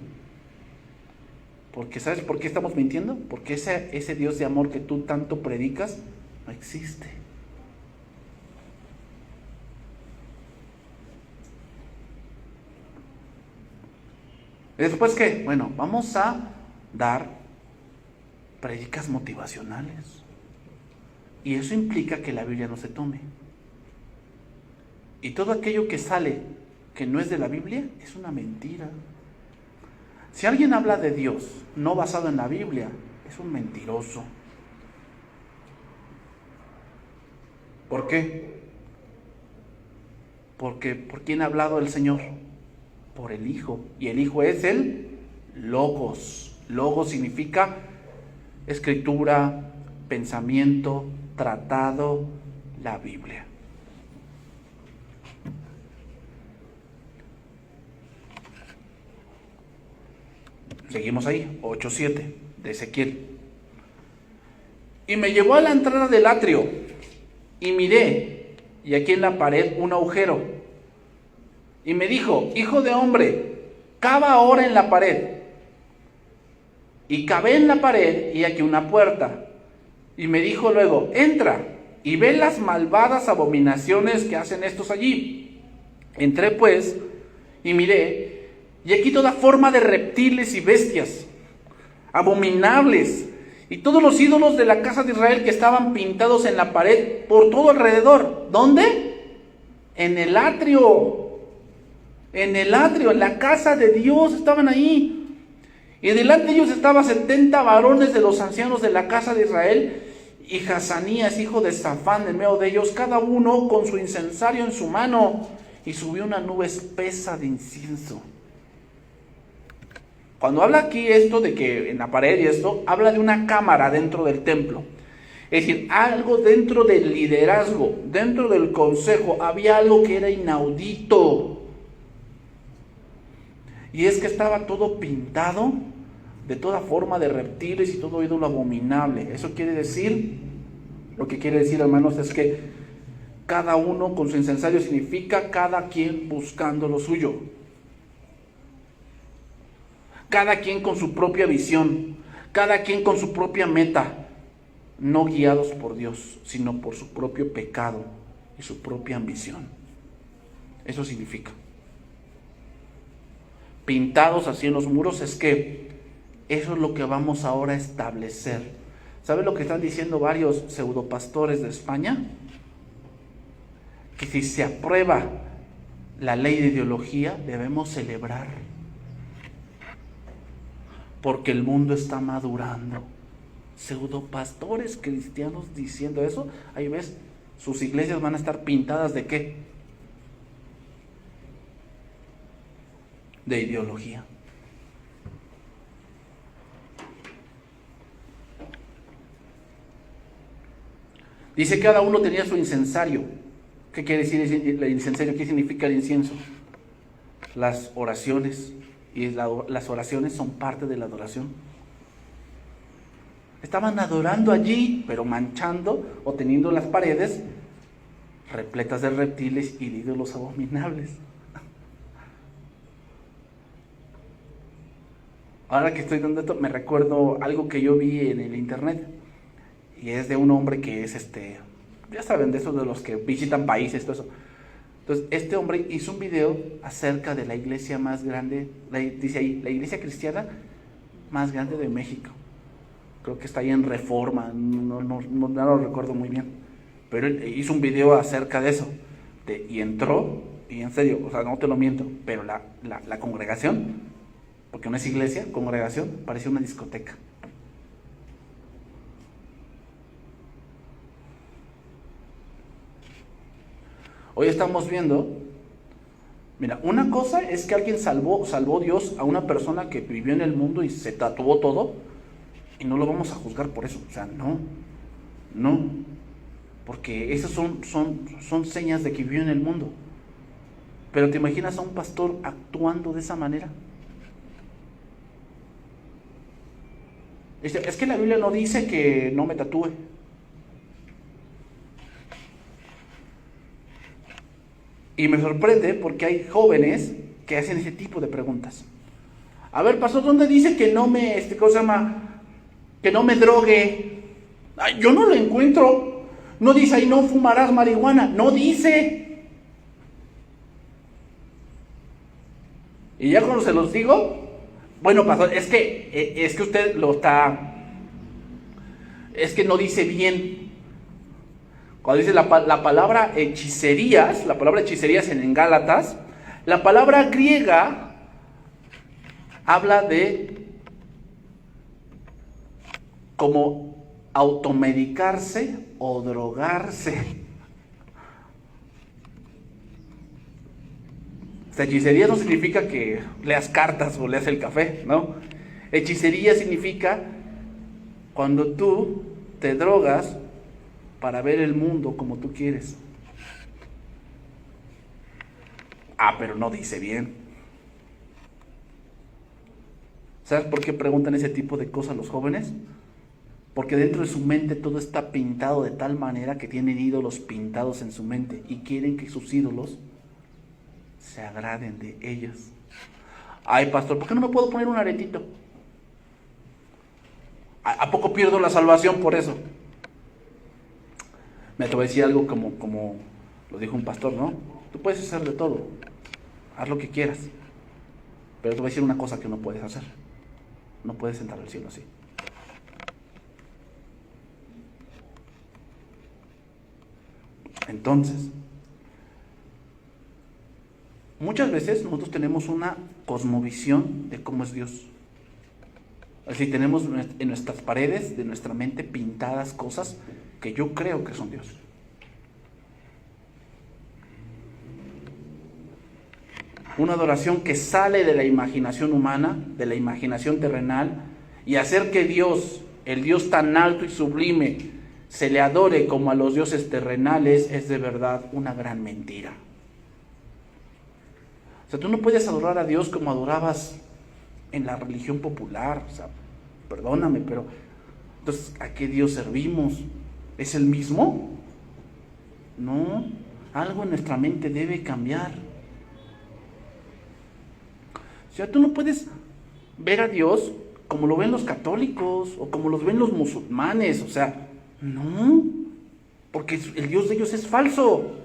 A: Porque ¿sabes por qué estamos mintiendo? Porque ese Dios de amor que tú tanto predicas no existe. ¿Después qué? Bueno, vamos a dar prédicas motivacionales. Y eso implica que la Biblia no se tome. Y todo aquello que sale que no es de la Biblia es una mentira. Si alguien habla de Dios no basado en la Biblia, es un mentiroso. ¿Por qué? Porque ¿por quién ha hablado el Señor? Por el Hijo. Y el Hijo es el Logos. Logos significa escritura, pensamiento, tratado, la Biblia. Seguimos ahí, 8:7 de Ezequiel. Y me llevó a la entrada del atrio, y miré, y aquí en la pared un agujero. Y me dijo: hijo de hombre, cava ahora en la pared. Y cavé en la pared, y aquí una puerta. Y me dijo luego: entra, y ve las malvadas abominaciones que hacen estos allí. Entré pues, y miré, y aquí toda forma de reptiles y bestias, abominables, y todos los ídolos de la casa de Israel que estaban pintados en la pared por todo alrededor. ¿Dónde? En el atrio. En el atrio, en la casa de Dios estaban ahí. Y delante de ellos estaban 70 varones de los ancianos de la casa de Israel, y Hazanías, hijo de Safán, en medio de ellos, cada uno con su incensario en su mano, y subió una nube espesa de incienso. Cuando habla aquí esto de que en la pared y esto, habla de una cámara dentro del templo. Es decir, algo dentro del liderazgo, dentro del consejo, había algo que era inaudito. Y es que estaba todo pintado de toda forma de reptiles y todo ídolo abominable. Eso quiere decir, lo que quiere decir, hermanos, es que cada uno con su incensario significa cada quien buscando lo suyo. Cada quien con su propia visión, cada quien con su propia meta, no guiados por Dios, sino por su propio pecado y su propia ambición. Eso significa. Pintados así en los muros, es que eso es lo que vamos ahora a establecer. ¿Saben lo que están diciendo varios pseudopastores de España? Que si se aprueba la ley de ideología, debemos celebrar. Porque el mundo está madurando. Pseudopastores cristianos diciendo eso, ahí ves, sus iglesias van a estar pintadas ¿de qué? De ideología. Dice cada uno tenía su incensario. ¿Qué quiere decir el incensario? ¿Qué significa el incienso? Las oraciones. Y las oraciones son parte de la adoración. Estaban adorando allí, pero manchando o teniendo las paredes repletas de reptiles y de ídolos abominables. Ahora que estoy dando esto, me recuerdo algo que yo vi en el internet. Y es de un hombre que es ya saben, de esos de los que visitan países, todo eso. Entonces, este hombre hizo un video acerca de la iglesia más grande, dice ahí, la iglesia cristiana más grande de México. Creo que está ahí en Reforma, no lo recuerdo muy bien. Pero él hizo un video acerca de eso. Y entró, y en serio, o sea, no te lo miento, pero la congregación, porque no es iglesia, congregación, parecía una discoteca. Hoy estamos viendo, mira, una cosa es que alguien salvó Dios a una persona que vivió en el mundo y se tatuó todo, y no lo vamos a juzgar por eso. O sea, no, porque esas son señas de que vivió en el mundo. Pero ¿te imaginas a un pastor actuando de esa manera? Es que la Biblia no dice que no me tatúe. Y me sorprende porque hay jóvenes que hacen ese tipo de preguntas. A ver, pastor, ¿dónde dice que no me, que no me drogue? Ay, yo no lo encuentro. No dice ahí, no fumarás marihuana. No dice. Y ya cuando se los digo, bueno, pastor, es que usted lo está, es que no dice bien. Cuando dice la palabra hechicerías, en Gálatas, la palabra griega habla de como automedicarse o drogarse. O sea, hechicería no significa que leas cartas o leas el café, ¿no? Hechicería significa cuando tú te drogas para ver el mundo como tú quieres. Pero no dice bien. ¿Sabes por qué preguntan ese tipo de cosas los jóvenes? Porque dentro de su mente todo está pintado de tal manera que tienen ídolos pintados en su mente y quieren que sus ídolos se agraden de ellos. Ay, pastor, ¿por qué no me puedo poner un aretito? ¿A poco pierdo la salvación por eso? Me te voy a decir algo como lo dijo un pastor, ¿no? Tú puedes hacer de todo, haz lo que quieras, pero te voy a decir una cosa que no puedes hacer. No puedes entrar al cielo así. Entonces, muchas veces nosotros tenemos una cosmovisión de cómo es Dios. Así tenemos en nuestras paredes de nuestra mente pintadas cosas que yo creo que son Dios. Una adoración que sale de la imaginación humana, de la imaginación terrenal, y hacer que Dios, el Dios tan alto y sublime, se le adore como a los dioses terrenales, es de verdad una gran mentira. sea, tú no puedes adorar a Dios como adorabas en la religión popular. O sea, perdóname, pero entonces, ¿a qué Dios servimos? ¿Es el mismo? No, algo en nuestra mente debe cambiar. O sea, tú no puedes ver a Dios como lo ven los católicos o como los ven los musulmanes. O sea, no, porque el Dios de ellos es falso.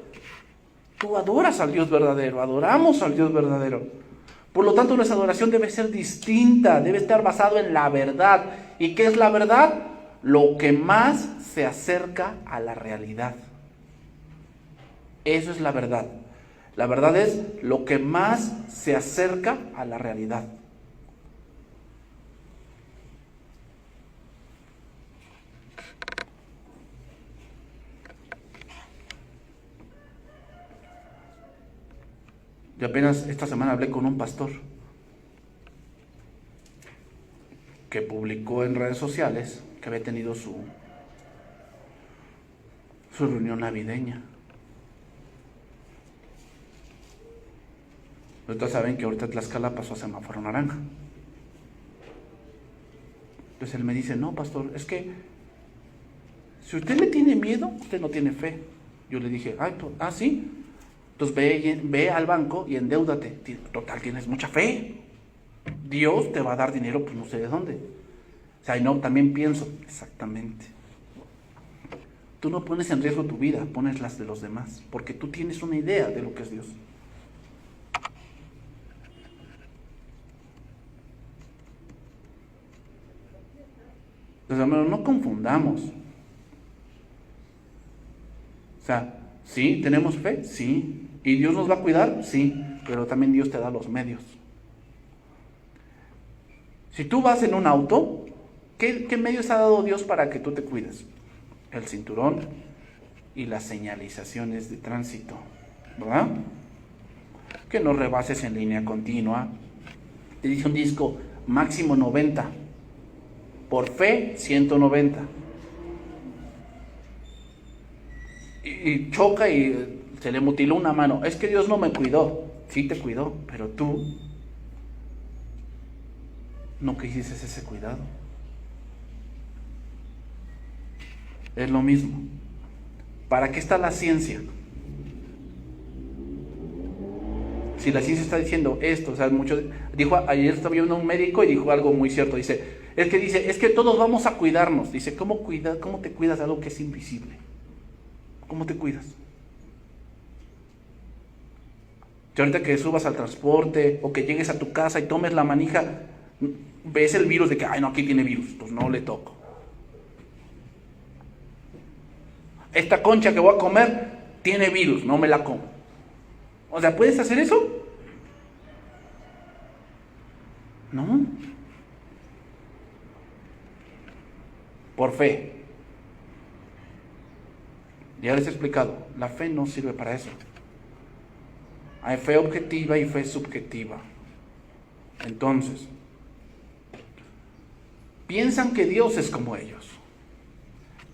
A: Tú adoras al Dios verdadero, adoramos al Dios verdadero. Por lo tanto, nuestra adoración debe ser distinta, debe estar basado en la verdad. ¿Y qué es la verdad? Lo que más se acerca a la realidad. Eso es la verdad. La verdad es lo que más se acerca a la realidad. Yo apenas esta semana hablé con un pastor que publicó en redes sociales que había tenido su reunión navideña. Ustedes saben que ahorita Tlaxcala pasó a semáforo naranja. Entonces él me dice, no, pastor, es que si usted le tiene miedo, usted no tiene fe. Yo le dije, ¿sí? Entonces ve al banco y endeúdate. Total, tienes mucha fe. Dios te va a dar dinero, pues no sé de dónde. O sea, y no, también pienso, exactamente. Tú no pones en riesgo tu vida, pones las de los demás, porque tú tienes una idea de lo que es Dios. Entonces, hermanos, no confundamos. O sea, ¿sí? ¿Tenemos fe? Sí. ¿Y Dios nos va a cuidar? Sí. Pero también Dios te da los medios. Si tú vas en un auto, ¿qué medios ha dado Dios para que tú te cuides? El cinturón y las señalizaciones de tránsito, ¿verdad? Que no rebases en línea continua. Te dice un disco máximo 90. Por fe, 190. Y choca y se le mutiló una mano. Es que Dios no me cuidó. Sí te cuidó, pero tú no quisiste ese cuidado. Es lo mismo. ¿Para qué está la ciencia? Si la ciencia está diciendo esto, o sea, ayer estaba viendo un médico y dijo algo muy cierto. Dice que todos vamos a cuidarnos. Dice, ¿cómo te cuidas de algo que es invisible? ¿Cómo te cuidas? Si ahorita que subas al transporte o que llegues a tu casa y tomes la manija, ves el virus de que, no, aquí tiene virus, pues no le toco. Esta concha que voy a comer tiene virus, no me la como. O sea, ¿puedes hacer eso? No. Por fe. Ya les he explicado, la fe no sirve para eso. Hay fe objetiva y fe subjetiva. Entonces, piensan que Dios es como ellos,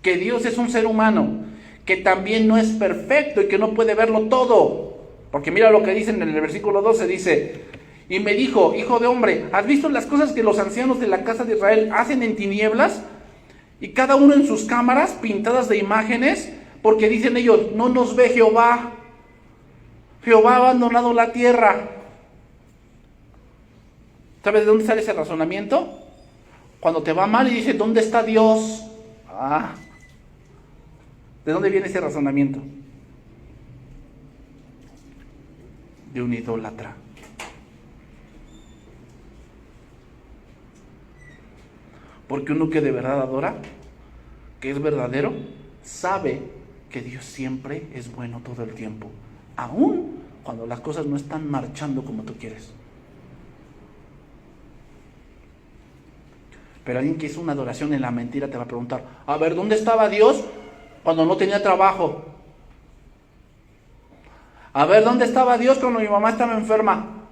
A: que Dios es un ser humano, que también no es perfecto y que no puede verlo todo. Porque mira lo que dicen en el versículo 12, dice, y me dijo, hijo de hombre, ¿has visto las cosas que los ancianos de la casa de Israel hacen en tinieblas? Y cada uno en sus cámaras pintadas de imágenes, porque dicen ellos, no nos ve Jehová. Jehová ha abandonado la tierra. ¿Sabes de dónde sale ese razonamiento? Cuando te va mal y dices, ¿dónde está Dios? ¿De dónde viene ese razonamiento? De un idólatra. Porque uno que de verdad adora, que es verdadero, sabe que Dios siempre es bueno todo el tiempo, aun cuando las cosas no están marchando como tú quieres. Pero alguien que hizo una adoración en la mentira te va a preguntar, a ver, ¿dónde estaba Dios cuando no tenía trabajo? A ver, ¿dónde estaba Dios cuando mi mamá estaba enferma?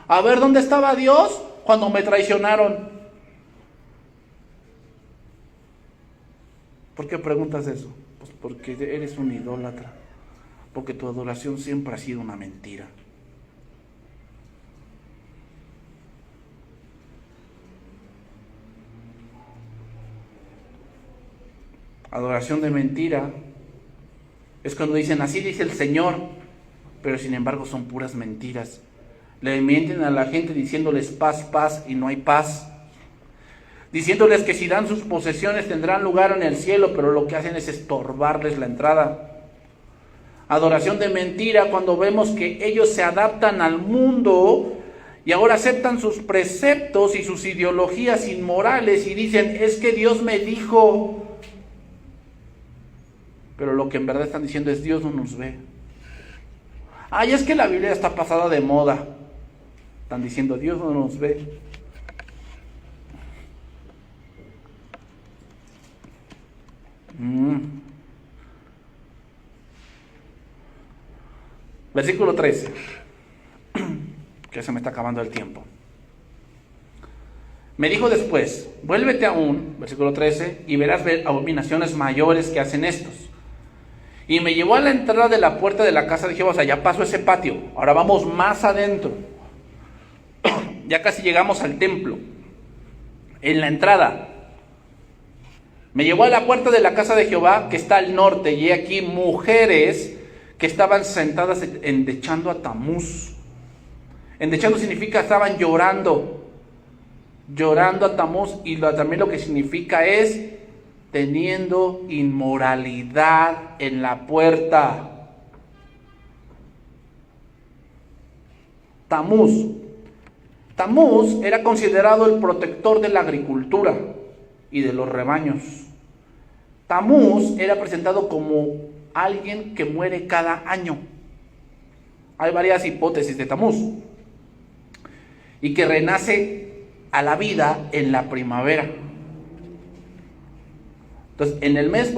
A: A ver, ¿dónde estaba Dios cuando me traicionaron? ¿Por qué preguntas eso? Pues porque eres un idólatra, porque tu adoración siempre ha sido una mentira. Adoración de mentira es cuando dicen, así dice el Señor, pero sin embargo son puras mentiras. Le mienten a la gente diciéndoles paz, paz, y no hay paz. Diciéndoles que si dan sus posesiones tendrán lugar en el cielo, pero lo que hacen es estorbarles la entrada. Adoración de mentira cuando vemos que ellos se adaptan al mundo y ahora aceptan sus preceptos y sus ideologías inmorales y dicen, es que Dios me dijo. Pero lo que en verdad están diciendo es, Dios no nos ve. Ay, es que la Biblia está pasada de moda. Están diciendo, Dios no nos ve. Versículo 13. Que se me está acabando el tiempo. Me dijo después, vuélvete aún, versículo 13, y verás abominaciones mayores que hacen estos. Y me llevó a la entrada de la puerta de la casa de Jehová. O sea, ya pasó ese patio, ahora vamos más adentro. Ya casi llegamos al templo. En la entrada me llevó a la puerta de la casa de Jehová, que está al norte, y aquí mujeres que estaban sentadas endechando a Tamuz. Endechando significa estaban llorando a Tamuz, y también lo que significa es teniendo inmoralidad en la puerta. Tamuz era considerado el protector de la agricultura y de los rebaños. Tamuz era presentado como alguien que muere cada año. Hay varias hipótesis de Tamuz. Y que renace a la vida en la primavera. Entonces, en el mes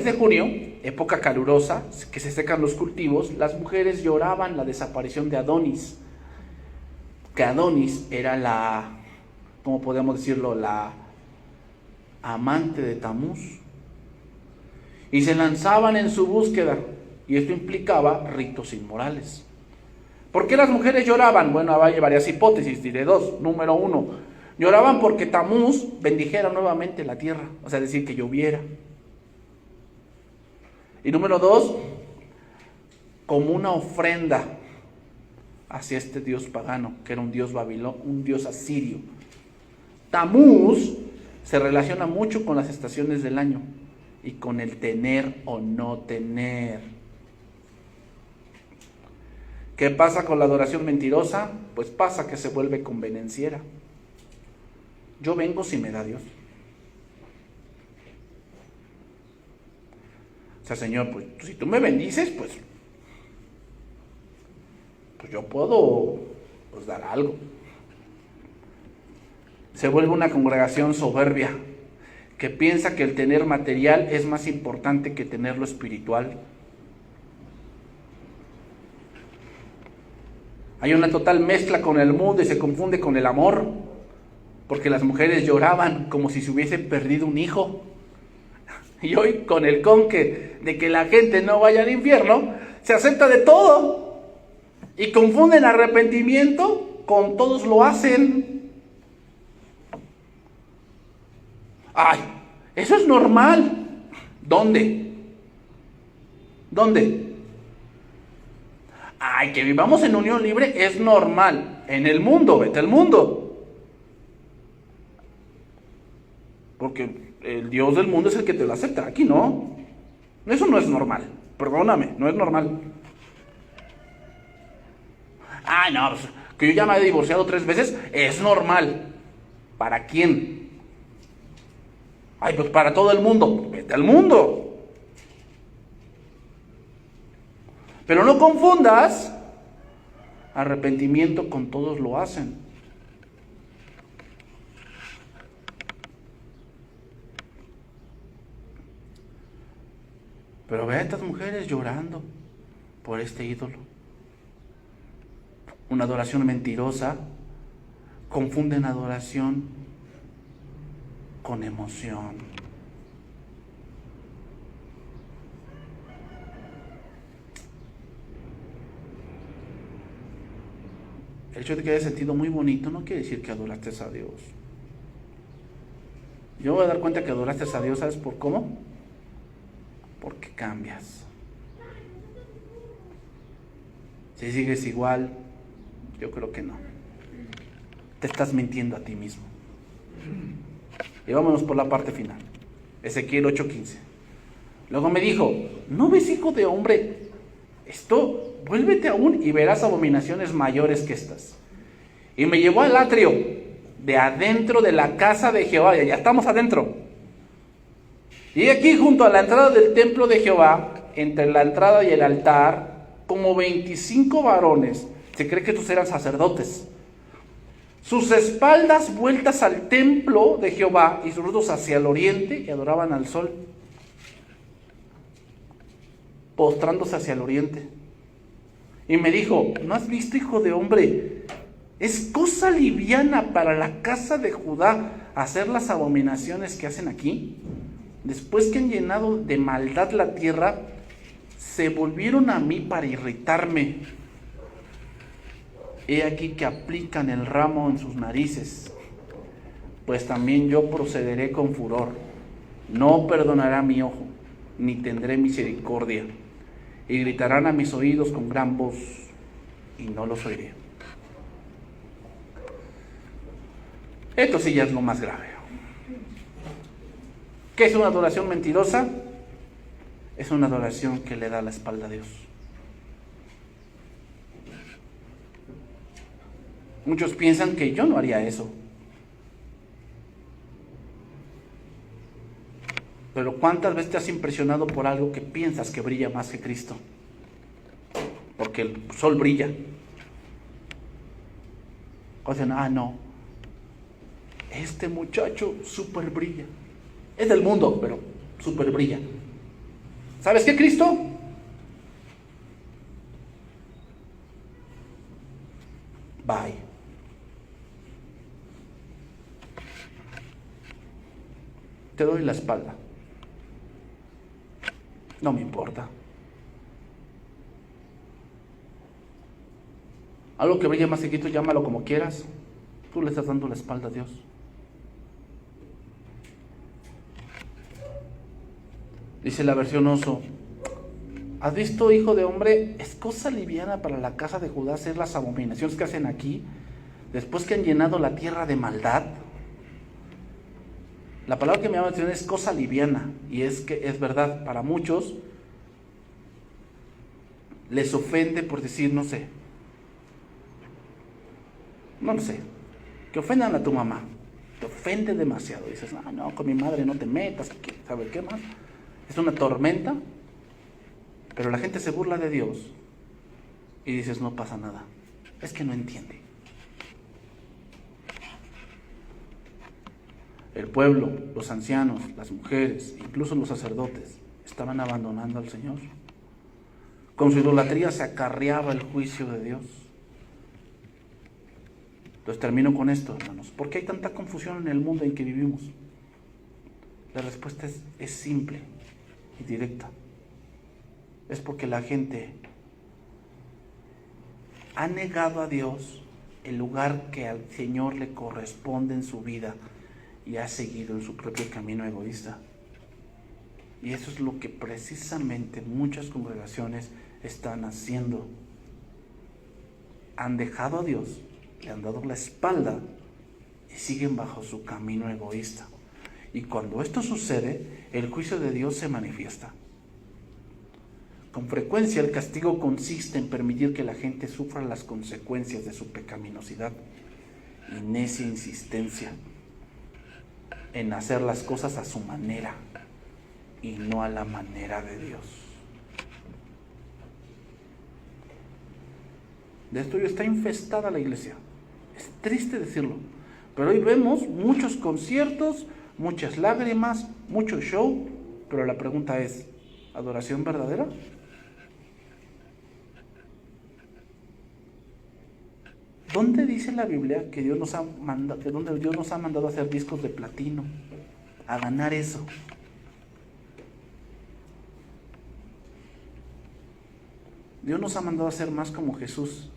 A: de junio, época calurosa, que se secan los cultivos, las mujeres lloraban la desaparición de Adonis. Que Adonis era la, ¿cómo podemos decirlo?, la amante de Tamuz. Y se lanzaban en su búsqueda, y esto implicaba ritos inmorales. ¿Por qué las mujeres lloraban? Bueno, hay varias hipótesis, diré dos. Número 1, lloraban porque Tamuz bendijera nuevamente la tierra, o sea, decir que lloviera. Y número 2, como una ofrenda hacia este dios pagano, que era un dios un dios asirio. Tamuz se relaciona mucho con las estaciones del año y con el tener o no tener. ¿Qué pasa con la adoración mentirosa? Pues pasa que se vuelve convenenciera. Yo vengo si me da Dios. O sea, Señor, pues si tú me bendices, pues yo puedo dar algo. Se vuelve una congregación soberbia que piensa que el tener material es más importante que tener lo espiritual. Hay una total mezcla con el mundo y se confunde con el amor, porque las mujeres lloraban como si se hubiese perdido un hijo. Y hoy, con el conque de que la gente no vaya al infierno, se acepta de todo y confunden arrepentimiento con todos lo hacen. Ay, eso es normal. ¿Dónde? Ay, que vivamos en unión libre es normal. En el mundo, vete al mundo. Porque el Dios del mundo es el que te lo acepta. Aquí no. Eso no es normal. Perdóname, no es normal. Ay, no, pues, que yo ya me he divorciado 3 veces, es normal. ¿Para quién? Ay, pues para todo el mundo. Vete al mundo. Pero no confundas arrepentimiento con todos lo hacen. Pero ve a estas mujeres llorando por este ídolo. Una adoración mentirosa. Confunden adoración con emoción. El hecho de que hayas sentido muy bonito no quiere decir que adoraste a Dios. Yo me voy a dar cuenta que adoraste a Dios, ¿sabes por cómo? porque cambias. Si sigues igual, yo creo que no. Te estás mintiendo a ti mismo. Y vámonos por la parte final. Ezequiel 8:15. Luego me dijo: ¿no ves, hijo de hombre, esto? Vuélvete aún y verás abominaciones mayores que estas. Y me llevó al atrio de adentro de la casa de Jehová. Ya estamos adentro. Y aquí junto a la entrada del templo de Jehová, entre la entrada y el altar, como 25 varones. Se cree que estos eran sacerdotes. Sus espaldas vueltas al templo de Jehová y sus rostros hacia el oriente, y adoraban al sol, postrándose hacia el oriente. Y me dijo: ¿no has visto, hijo de hombre? Es cosa liviana para la casa de Judá hacer las abominaciones que hacen aquí. Después que han llenado de maldad la tierra, se volvieron a mí para irritarme. He aquí que aplican el ramo en sus narices, pues también yo procederé con furor. No perdonará mi ojo, ni tendré misericordia. Y gritarán a mis oídos con gran voz, y no los oiré. Esto sí ya es lo más grave. ¿Qué es una adoración mentirosa? Es una adoración que le da la espalda a Dios. Muchos piensan que yo no haría eso. Pero ¿cuántas veces te has impresionado por algo que piensas que brilla más que Cristo? Porque el sol brilla. O sea, no. Este muchacho súper brilla. Es del mundo, pero súper brilla. ¿Sabes qué, Cristo? Bye. Te doy la espalda. No me importa. Algo que brilla más chiquito, llámalo como quieras. Tú le estás dando la espalda a Dios. Dice la versión Oso: ¿has visto, hijo de hombre? Es cosa liviana para la casa de Judá hacer las abominaciones que hacen aquí, después que han llenado la tierra de maldad. La palabra que me llama la atención es cosa liviana, y es que es verdad, para muchos les ofende por decir, no sé, que ofendan a tu mamá, te ofende demasiado, dices, no, con mi madre no te metas, ¿sabe qué más? Es una tormenta, pero la gente se burla de Dios y dices, no pasa nada, es que no entiende. El pueblo, los ancianos, las mujeres, incluso los sacerdotes, estaban abandonando al Señor. Con su idolatría se acarreaba el juicio de Dios. Entonces termino con esto, hermanos. ¿Por qué hay tanta confusión en el mundo en que vivimos? La respuesta es simple y directa. Es porque la gente ha negado a Dios el lugar que al Señor le corresponde en su vida y ha seguido en su propio camino egoísta. Y eso es lo que precisamente muchas congregaciones están haciendo. Han dejado a Dios, le han dado la espalda y siguen bajo su camino egoísta. Y cuando esto sucede, el juicio de Dios se manifiesta. Con frecuencia el castigo consiste en permitir que la gente sufra las consecuencias de su pecaminosidad y necia insistencia en hacer las cosas a su manera y no a la manera de Dios. De esto está infestada la iglesia. Es triste decirlo, pero hoy vemos muchos conciertos, muchas lágrimas, mucho show, pero la pregunta es, ¿adoración verdadera? ¿Dónde dice la Biblia que Dios nos ha mandado a hacer discos de platino? A ganar eso. Dios nos ha mandado a ser más como Jesús.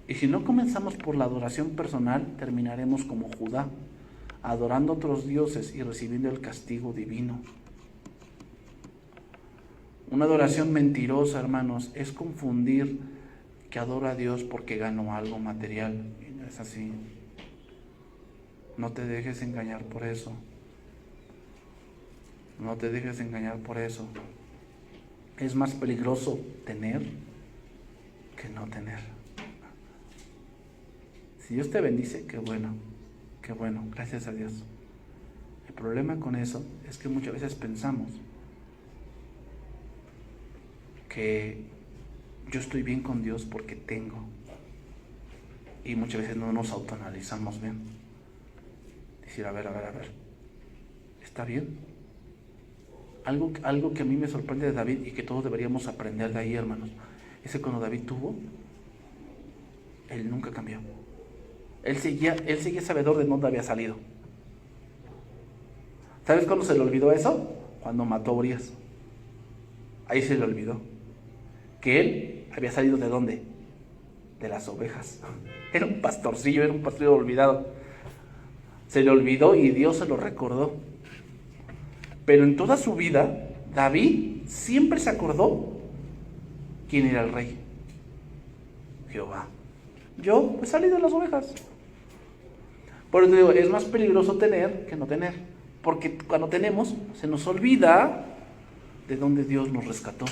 A: Y si no comenzamos por la adoración personal, terminaremos como Judá, adorando a otros dioses y recibiendo el castigo divino. Una adoración mentirosa, hermanos, es confundir que adoro a Dios porque gano algo material. Y no es así. No te dejes engañar por eso. No te dejes engañar por eso. Es más peligroso tener que no tener. Si Dios te bendice, qué bueno, gracias a Dios. El problema con eso es que muchas veces pensamos que yo estoy bien con Dios porque tengo, y muchas veces no nos autoanalizamos bien. Decir, a ver, ¿está bien? Algo que a mí me sorprende de David y que todos deberíamos aprender de ahí, hermanos, es que cuando David tuvo, él nunca cambió. Él seguía sabedor de dónde había salido. ¿Sabes cuándo se le olvidó eso? Cuando mató a Urías. Ahí se le olvidó que él había salido ¿de dónde? De las ovejas. Era un pastorcillo olvidado. Se le olvidó y Dios se lo recordó. Pero en toda su vida, David siempre se acordó quién era el rey. Jehová. Yo pues salí de las ovejas. Por eso digo, es más peligroso tener que no tener. Porque cuando tenemos, se nos olvida de dónde Dios nos rescató.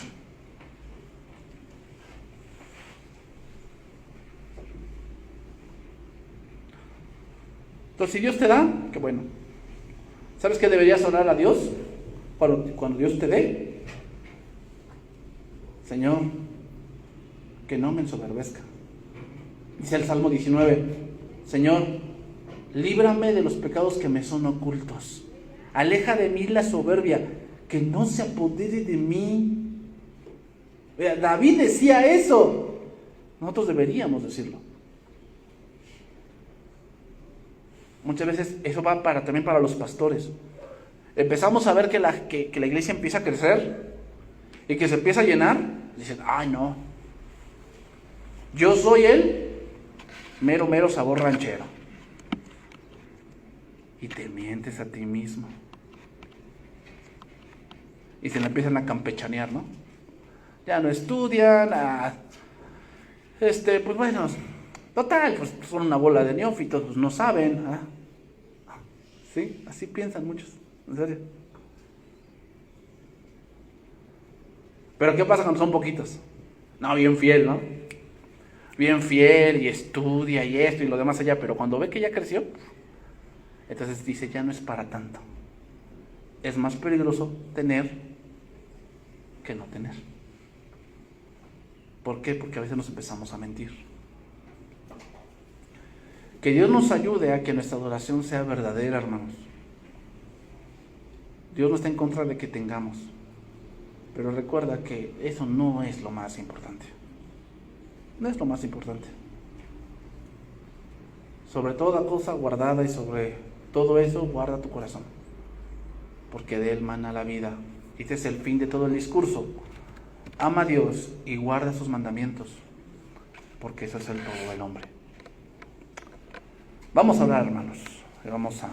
A: Entonces, si Dios te da, qué bueno. ¿Sabes qué deberías orar a Dios cuando Dios te dé? Señor, que no me ensoberbezca. Dice el Salmo 19, Señor, líbrame de los pecados que me son ocultos. Aleja de mí la soberbia, que no se apodere de mí. David decía eso. Nosotros deberíamos decirlo. Muchas veces eso va también para los pastores. Empezamos a ver que la iglesia empieza a crecer y que se empieza a llenar. Dicen, ay no, yo soy el mero sabor ranchero. Y te mientes a ti mismo. Y se le empiezan a campechanear, ¿no? Ya no estudian, pues bueno, total, pues son una bola de neófitos, pues no saben, ¿ah? ¿Sí? Así piensan muchos, en serio. Pero ¿qué pasa cuando son poquitos? No, bien fiel, ¿no? Bien fiel y estudia y esto y lo demás allá, pero cuando ve que ya creció, entonces dice, ya no es para tanto. Es más peligroso tener que no tener. ¿Por qué? Porque a veces nos empezamos a mentir. Que Dios nos ayude a que nuestra adoración sea verdadera, hermanos. Dios no está en contra de que tengamos, pero recuerda que eso no es lo más importante. No es lo más importante. Sobre toda cosa guardada y sobre todo eso guarda tu corazón, porque de él mana la vida. Este es el fin de todo el discurso. Ama a Dios y guarda sus mandamientos, porque eso es el todo del hombre. Vamos a orar, hermanos, y vamos a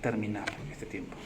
A: terminar este tiempo.